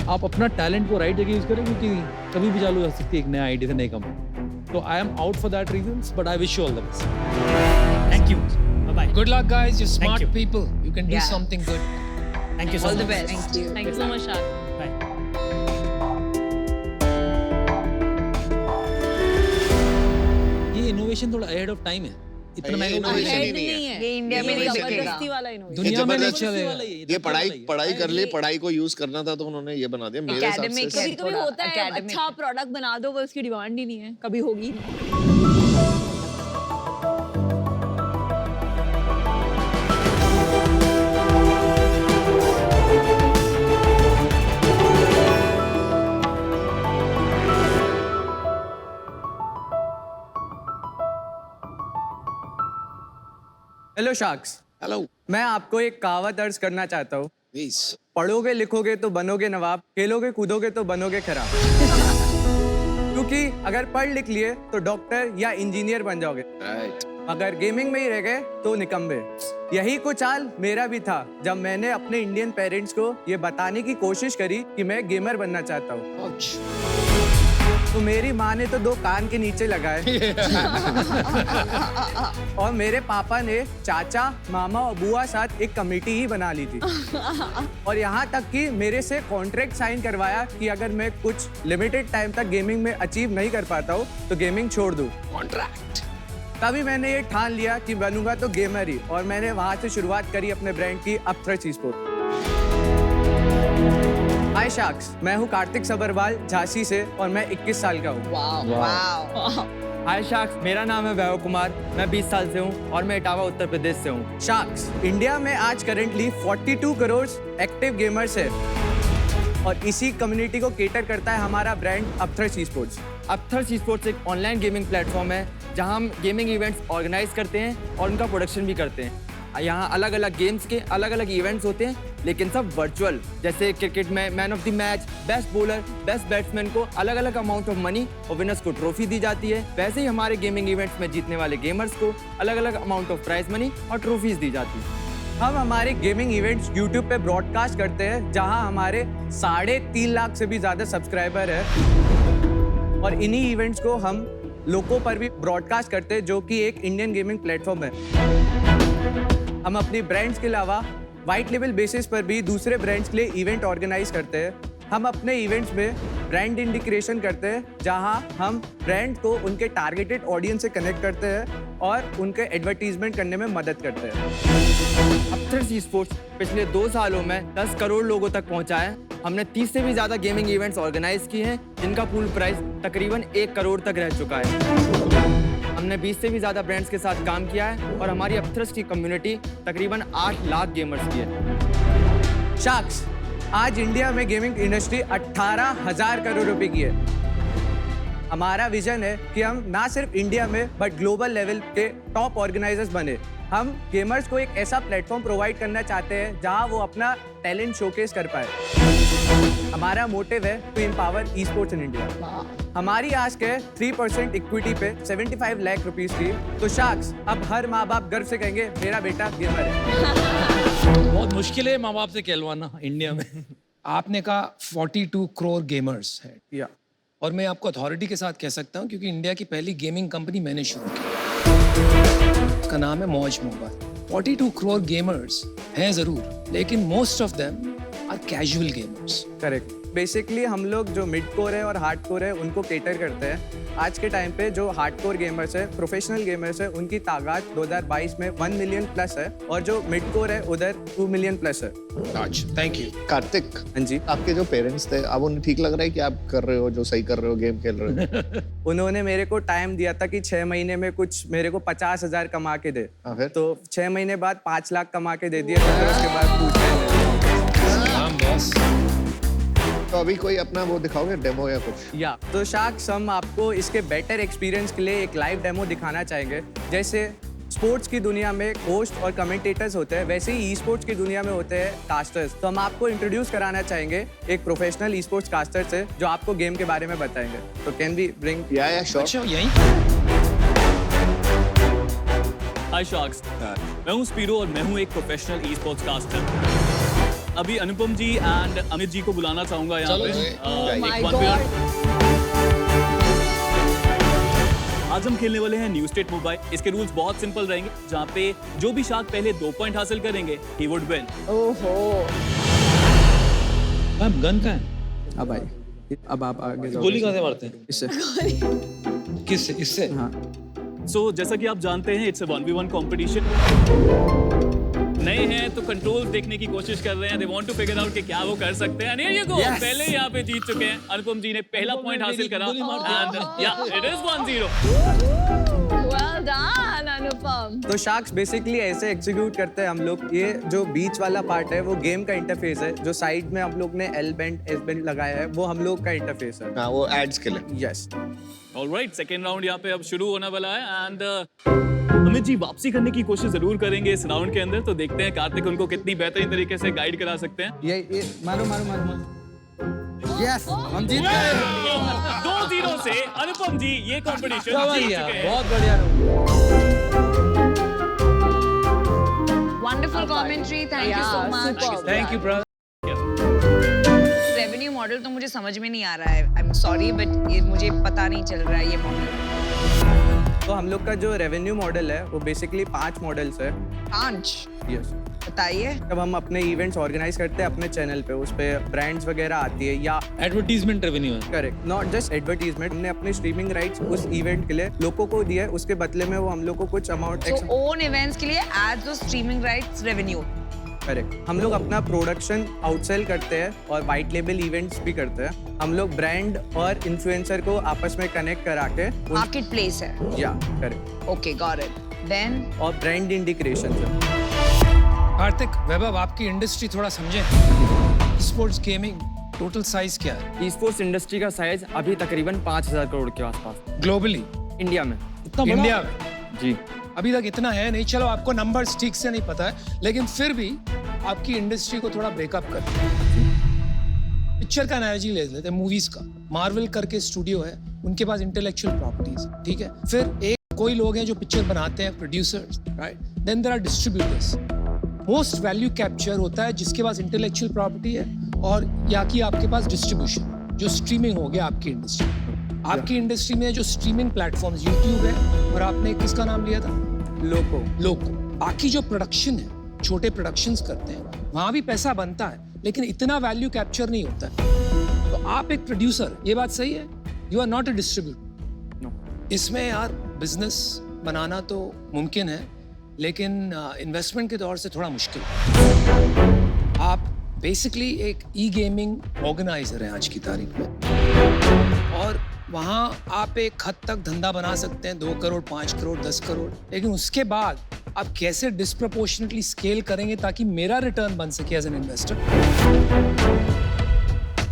आप अपना टैलेंट को राइट जगह यूज करें, क्योंकि कभी भी चालू हो सकती है एक नया आइडिया से नई कंपनी। तो I am out for that reasons, but I wish you all the best. Thank you, bye bye. Good luck, guys. You're smart you. people. You can do Yeah. something good. Thank you so All the much. best. Thank you so much shark. Bye. ये innovation थोड़ा ahead of time है। इतना महंगा innovation innovation ही नहीं है। है ये India में ये नहीं चलेगा। जबरदस्ती वाला innovation। दुनिया में नहीं जबरदस्ती चलेगा। ये पढ़ाई कर ले, पढ़ाई को यूज करना था तो उन्होंने ये बना दिया। मेरे हिसाब Academic से है। कभी कभी थोड़ा होता है academic अच्छा है। प्रोडक्ट बना दो पर उसकी डिमांड ही नहीं है, कभी होगी नहीं। Hello sharks. हेलो मैं आपको एक कहावत अर्ज करना चाहता हूँ। प्लीज। पढ़ोगे लिखोगे तो बनोगे नवाब, खेलोगे कूदोगे तो बनोगे खराब। क्योंकि अगर पढ़ लिख लिए तो डॉक्टर या इंजीनियर बन जाओगे, राइट। अगर गेमिंग में ही रह गए तो निकम्मे। यही कुछ हाल मेरा भी था जब मैंने अपने इंडियन पेरेंट्स को ये बताने की कोशिश करी कि मैं गेमर बनना चाहता हूँ। तो मेरी माँ ने तो 2 कान के नीचे लगाए और मेरे पापा ने चाचा मामा और बुआ साथ एक कमेटी ही बना ली थी और यहाँ तक कि मेरे से कॉन्ट्रैक्ट साइन करवाया कि अगर मैं कुछ लिमिटेड टाइम तक गेमिंग में अचीव नहीं कर पाता हूँ तो गेमिंग छोड़ दूँ। कॉन्ट्रैक्ट। तभी मैंने ये ठान लिया कि बनूंगा तो गेमर ही, और मैंने वहाँ से शुरुआत करी अपने ब्रांड की अपथ्रस्ट ई-स्पोर्ट्स। हाय शार्क्स, मैं हूँ कार्तिक सबरवाल झांसी से और मैं 21 साल का हूँ। वाओ। हाय शार्क्स, मेरा नाम है वैभव कुमार, मैं 20 साल से हूँ और मैं इटावा उत्तर प्रदेश से हूँ। शार्क्स, इंडिया में आज करेंटली 42 करोड़ एक्टिव गेमर्स है और इसी कम्युनिटी को केटर करता है हमारा brand upthrust esports. Upthrust esports एक ऑनलाइन गेमिंग प्लेटफॉर्म है जहां हम गेमिंग इवेंट्स ऑर्गेनाइज करते हैं और उनका प्रोडक्शन भी करते हैं। यहाँ अलग अलग गेम्स के अलग अलग इवेंट्स होते हैं, लेकिन सब वर्चुअल। जैसे क्रिकेट में man of the match, best bowler, best batsman को अलग अलग अमाउंट ऑफ मनी और विनर्स को ट्रॉफी दी जाती है। वैसे ही हमारे गेमिंग इवेंट्स में जीतने वाले गेमर्स को अलग अलग अमाउंट ऑफ प्राइज मनी और ट्रॉफीज दी जाती है। हम हमारे गेमिंग इवेंट्स YouTube पे ब्रॉडकास्ट करते हैं जहां हमारे 3.5 लाख से भी ज़्यादा सब्सक्राइबर है और इन्हीं इवेंट्स को हम लोको पर भी ब्रॉडकास्ट करते हैं जो कि एक इंडियन गेमिंग प्लेटफॉर्म है। हम अपनी ब्रांड्स के अलावा वाइट लेवल बेसिस पर भी दूसरे ब्रांड्स के लिए इवेंट ऑर्गेनाइज करते हैं। हम अपने इवेंट्स में ब्रांड इंडिकेशन करते हैं जहां हम ब्रांड को उनके टारगेटेड ऑडियंस से कनेक्ट करते हैं और उनके एडवर्टीजमेंट करने में मदद करते हैं। अपथ्रस्ट ई-स्पोर्ट्स पिछले 2 सालों में 10 करोड़ लोगों तक पहुंचा है। हमने 30 से भी ज़्यादा गेमिंग इवेंट्स ऑर्गेनाइज किए हैं जिनका पूल प्राइस तकरीबन 1 करोड़ तक रह चुका है। हमने 20 से भी ज़्यादा ब्रांड्स के साथ काम किया है और हमारी अपथ्रस्ट की कम्युनिटी तकरीबन 8 लाख गेमर्स की है। शार्क्स, आज इंडिया में गेमिंग इंडस्ट्री 18,000 करोड़ रुपए की है। हमारा विजन है कि हम ना सिर्फ इंडिया में बट ग्लोबल लेवल के टॉप ऑर्गेनाइजर्स बने। हम गेमर्स को एक ऐसा प्लेटफॉर्म प्रोवाइड करना चाहते हैं जहां वो अपना टैलेंट शोकेस कर पाए। हमारा मोटिव है to empower e sports in India. हमारी आस्क है 3% इक्विटी पे 75 लाख रुपीस की। तो शार्क्स, अब हर माँ बाप गर्व से कहेंगे मेरा बेटा गेमर है। बहुत मुश्किल है माँ बाप से कहलवाना इंडिया में। आपने कहा 42 करोड़ गेमर्स है या और मैं आपको अथॉरिटी के साथ कह सकता हूँ क्योंकि इंडिया की पहली गेमिंग कंपनी मैंने शुरू की, उसका नाम है मौज मोबाइल। 42 करोड़ गेमर्स हैं जरूर, लेकिन most of them are casual gamers. Correct. Basically हम लोग जो मिड कोर है और हार्ड कोर है उनको केटर करते हैं। आज के टाइम पे जो हार्ड कोर गेमर्स है, प्रोफेशनल गेमर्स है, उनकी तादाद 2022 में 1 मिलियन प्लस है और जो मिड कोर है उधर 2 मिलियन प्लस है। Thank you. कार्तिक, हाँ जी। आपके जो पेरेंट्स थे, अब उन्हें ठीक लग रहा है कि आप कर रहे हो जो सही कर रहे हो, गेम खेल रहे हो? उन्होंने मेरे को टाइम दिया था कि 6 महीने में कुछ मेरे को 50,000 कमा के दे। फिर? तो 6 महीने बाद 5 लाख कमा के दे दिए। फिर उसके बाद पूछ रहे हैं। तो अभी कोई अपना वो दिखाओगे, डेमो या कुछ? या तो शार्क्स, हम आपको इसके बेटर एक्सपीरियंस के लिए एक लाइव डेमो दिखाना चाहेंगे। जैसे स्पोर्ट्स की दुनिया में होस्ट और कमेंटेटर्स होते हैं, वैसे ही ई स्पोर्ट्स की दुनिया में होते हैं कास्टर्स। तो हम आपको इंट्रोड्यूस कराना चाहेंगे एक प्रोफेशनल ई स्पोर्ट्स कास्टर से जो आपको गेम के बारे में बताएंगे। तो कैन वी ब्रिंग? या श्योर। अच्छा, यहीं हाय शार्क्स, मैं हूं स्पीरो और मैं हूं एक प्रोफेशनल ई स्पोर्ट्स कास्टर। अभी अनुपम जी एंड अमित जी को बुलाना चाहूंगा यहाँ पे। आज हम खेलने वाले हैं न्यू स्टेट मोबाइल। इसके रूल्स बहुत सिंपल रहेंगे, जहाँ पे जो भी शार्क पहले 2 पॉइंट हासिल करेंगे ही वुड विन। ओहो, मैम गन कहाँ है? अब भाई, अब आप आगे जाओ। गोली कहाँ से मारते हैं? इससे। किससे? इससे? हाँ। सो जैसा कि आप जानते हैं इट्स अ 1v1 कंपटीशन। नए हैं तो कंट्रोल्स देखने की कोशिश कर रहे हैं, they want to figure out कि क्या वो कर सकते हैं। हियर यू गो, पहले ही यहाँ पे जीत चुके हैं। अनुपम जी ने पहला पॉइंट हासिल करा एंड या इट इज 1-0। Well done, अनुपम। तो शार्क्स बेसिकली ऐसे एग्जीक्यूट करते हैं हम लोग। ये जो बीच वाला पार्ट है वो गेम का इंटरफेस है, जो साइड में हम लोग ने एल बेंड एस बेंड लगाया है वो हम लोग का इंटरफेस है। हाँ, वो एड्स के लिए। यस। ऑलराइट, सेकंड राउंड यहाँ पे अब शुरू होने वाला है एंड अमित जी वापसी करने की कोशिश जरूर करेंगे इस राउंड के अंदर। तो देखते हैं कार्तिक उनको कितनी बेहतरीन तरीके से गाइड करा सकते हैं। ये मारो मारो मारो मारो। यस, हम जीत गए। 2-0 से अनुपम जी ये कंपटीशन जीत चुके हैं। बहुत बढ़िया। Wonderful commentary, thank you so much. Thank you brother. Revenue model तो मुझे समझ में नहीं आ रहा है, आई एम सॉरी बट ये मुझे पता नहीं चल रहा है ये मॉडल। तो हम लोग का जो रेवेन्यू मॉडल है वो बेसिकली 5 मॉडल्स है। 5? यस। बताइए। जब हम अपने इवेंट्स ऑर्गेनाइज करते हैं अपने चैनल पे, उस पे ब्रांड्स वगैरह आती है या एडवर्टीजमेंट रेवेन्यू है। Correct, not just advertisement. हमने अपनी स्ट्रीमिंग राइट्स उस इवेंट के लिए लोगों को दिया है, उसके बदले में वो हम लोग को कुछ अमाउंट So own events के लिए add the streaming rights revenue। Correct. हम लोग अपना प्रोडक्शन आउटसेल करते हैं और वाइट लेबल इवेंट्स भी करते हैं। हम लोग ब्रांड और इन्फ्लुएंसर को आपस में कनेक्ट करा के मार्केट प्लेस है। या correct. Okay, got it. Then और ब्रांड इंडिकेशन है। कार्तिक, वैभव, आपकी इंडस्ट्री थोड़ा समझें। स्पोर्ट्स गेमिंग टोटल साइज क्या है? ई स्पोर्ट्स इंडस्ट्री का साइज अभी तकरीबन 5000 करोड़ के आसपास। ग्लोबली? इंडिया में। इतना बड़ा? इंडिया में जी अभी तक इतना है नहीं। चलो, आपको नंबर्स ठीक से नहीं पता है, लेकिन फिर भी आपकी इंडस्ट्री को थोड़ा ब्रेकअप कर। पिक्चर का एनालॉजी ले लेते हैं, मूवीज का। मार्वल करके स्टूडियो है, उनके पास इंटेलेक्चुअल प्रॉपर्टीज, ठीक है। फिर एक कोई लोग हैं जो पिक्चर बनाते हैं, producers, right. Then there are distributors. Most value capture होता है जिसके पास इंटेलेक्चुअल प्रॉपर्टी है और या कि आपके पास डिस्ट्रीब्यूशन, जो स्ट्रीमिंग हो गया आपकी इंडस्ट्री। आपकी इंडस्ट्री में जो स्ट्रीमिंग प्लेटफॉर्म्स यूट्यूब है और आपने किसका नाम लिया था? लोको। बाकी जो प्रोडक्शन है, छोटे प्रोडक्शंस करते हैं, वहां भी पैसा बनता है, लेकिन इतना वैल्यू कैप्चर नहीं होता है। तो आप एक प्रोड्यूसर, ये बात सही है, you are not a distributor. इसमें यार बिजनेस बनाना तो मुमकिन है, लेकिन इन्वेस्टमेंट के तौर से थोड़ा मुश्किल है। आप बेसिकली एक ई गेमिंग ऑर्गेनाइजर हैं आज की तारीख में, और वहाँ आप एक हद तक धंधा बना सकते हैं, 2 करोड़, 5 करोड़, 10 करोड़, लेकिन उसके बाद आप कैसे डिस्प्रपोर्शनेटली स्केल करेंगे ताकि मेरा रिटर्न बन सके एज एन इन्वेस्टर,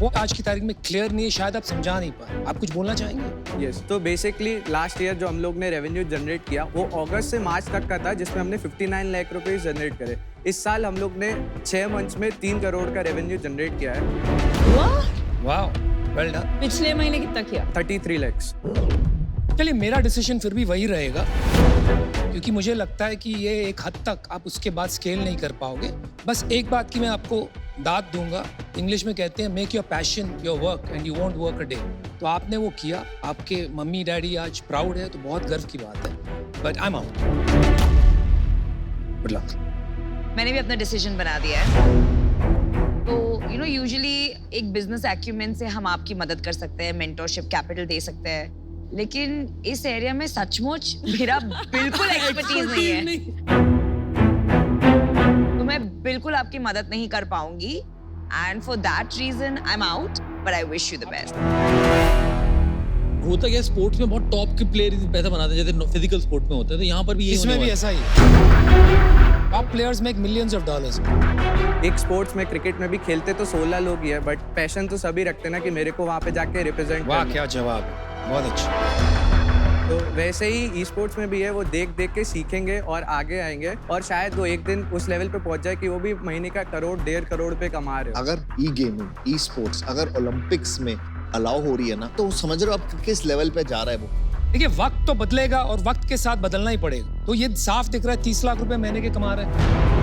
वो आज की तारीख में क्लियर नहीं है। शायद आप समझा नहीं पाए। आप कुछ बोलना चाहेंगे? यस। तो बेसिकली लास्ट ईयर जो हम लोग ने रेवेन्यू जनरेट किया वो अगस्त से मार्च तक का था, जिसमें हमने 59 लाख रुपए जनरेट करे। इस साल हम लोग ने 6 मंथ्स में 3 करोड़ का रेवेन्यू जनरेट किया है। वाह, वेल डन। पिछले महीने कितना किया? 33 lakhs। चलिए, मेरा डिसीजन फिर भी वही रहेगा, क्योंकि मुझे लगता है कि ये एक हद तक आप उसके बाद स्केल नहीं कर पाओगे। बस एक बात की मैं आपको दाद दूंगा, इंग्लिश में कहते हैं make your passion your work and you won't work a day. तो आपने वो किया, आपके मम्मी डैडी आज प्राउड है, तो बहुत गर्व की बात है। But I am out. Good luck. मैंने भी अपना डिसीजन बना दिया है। तो यू नो यूजुअली एक बिजनेस एक्यूमेन से हम आपकी मदद कर सकते हैं, मेंटरशिप कैपिटल दे सकते हैं, लेकिन इस एरिया में सचमुच मेरा बिल्कुल एक्सपर्टीज नहीं है। तो मैं बिल्कुल आपकी मदद नहीं कर पाऊंगी, and for that reason I am out, but I wish you the best. होता क्या, स्पोर्ट्स में बहुत टॉप के प्लेयर पैसा बनाते हैं, जैसे फिजिकल स्पोर्ट में होता है, तो यहाँ पर भी इसमें भी ऐसा ही है। Top players make millions of dollars. एक स्पोर्ट्स में, क्रिकेट में भी खेलते तो 16 लोग ही है, बट पैशन तो सभी रखते ना कि मेरे को वहाँ पे जाके रिप्रेजेंट। वाह, क्या जवाब है, बहुत अच्छा। तो वैसे ही ई स्पोर्ट्स में भी है, वो देख देख के सीखेंगे और आगे आएंगे, और शायद वो एक दिन उस लेवल पे पहुंच जाए कि वो भी महीने का 1 1.5 करोड़ पे कमा रहे हो। अगर ई गेमिंग, ई स्पोर्ट्स अगर ओलंपिक्स में अलाउ हो रही है ना, तो समझ रहे हो आप किस लेवल पे जा रहा है वो। देखिए, वक्त तो बदलेगा और वक्त के साथ बदलना ही पड़ेगा। तो ये साफ दिख रहा है 30 लाख रुपए महीने के कमा रहे हैं।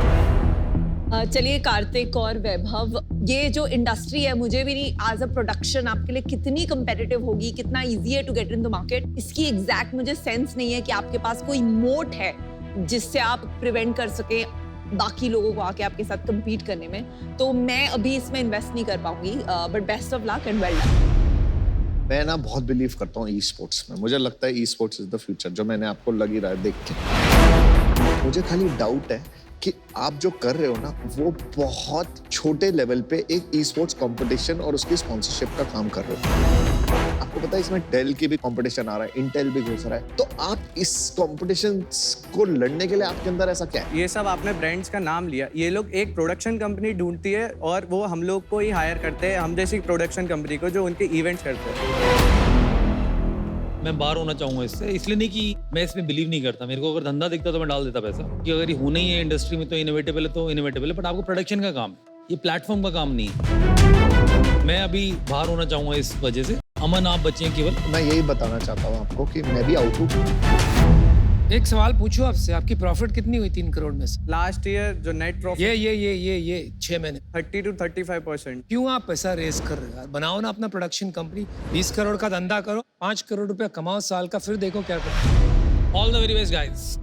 चलिए कार्तिक और वैभव, ये जो इंडस्ट्री है, मुझे भी नहीं एज अ प्रोडक्शन आपके लिए कितनी कंपेटिटिव होगी, कितना इजी है to get in the market, इसकी एग्जैक्ट मुझे सेंस नहीं है कि आपके पास कोई मोट है जिससे आप प्रिवेंट कर सके बाकी लोगों को आके आपके साथ compete करने में। तो मैं अभी इसमें इन्वेस्ट नहीं कर पाऊंगी, but best of luck and well done. मैं ना बहुत बिलीव करता हूँ ई स्पोर्ट्स में। मुझे लगता है e sports is the future, जो मैंने आपको लग ही रहा है देख के। मुझे खाली डाउट है कि आप जो कर रहे हो ना वो बहुत छोटे लेवल पे एक ई स्पोर्ट्स कंपटीशन और उसकी स्पॉन्सरशिप का काम कर रहे हो। आपको पता है इसमें डेल की भी कंपटीशन आ रहा है, इंटेल भी घुस रहा है, तो आप इस कंपटीशन को लड़ने के लिए आपके अंदर ऐसा क्या है? ये सब आपने ब्रांड्स का नाम लिया, ये लोग एक प्रोडक्शन कंपनी ढूंढती है और वो हम लोग को ही हायर करते हैं, हम जैसी प्रोडक्शन कंपनी को जो उनके इवेंट्स करते हैं। मैं बाहर होना चाहूंगा इससे, इसलिए नहीं कि मैं इसमें बिलीव नहीं करता। मेरे को अगर धंधा दिखता तो मैं डाल देता पैसा, कि अगर ये होना ही है इंडस्ट्री में तो इनोवेटेबल है तो इनोवेटेबल है, बट आपको प्रोडक्शन का काम है, ये प्लेटफॉर्म का काम नहीं है। मैं अभी बाहर होना चाहूंगा इस वजह से। अमन आप बचे हैं केवल। मैं यही बताना चाहता हूँ आपको कि मैं भी आउट हूँ। एक सवाल पूछो आपसे, आपकी प्रॉफिट कितनी हुई 3 करोड़ में से? लास्ट ईयर जो नेट प्रॉफिट ये 6 महीने 30 to 35%। क्यों आप पैसा रेस कर रहे हो यार? बनाओ ना अपना प्रोडक्शन कंपनी, 20 करोड़ का धंधा करो, 5 करोड़ रुपया कमाओ साल का, फिर देखो क्या करो। All the very best guys.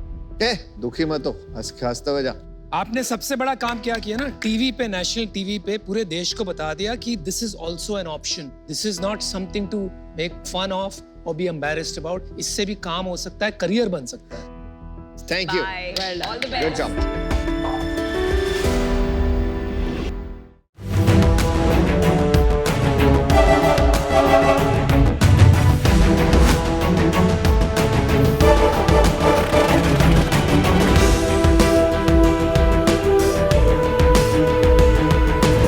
दुखी मत हो, हंसते हुए जा। आपने सबसे बड़ा काम क्या किया ना, टीवी पे, नेशनल टीवी पे पूरे देश को बता दिया कि this is also an option, this is not something to make fun of और बी एम्बैरेस्ड अबाउट। इससे भी काम हो सकता है, करियर बन सकता है। Thank you, Bye. All the good best. Job.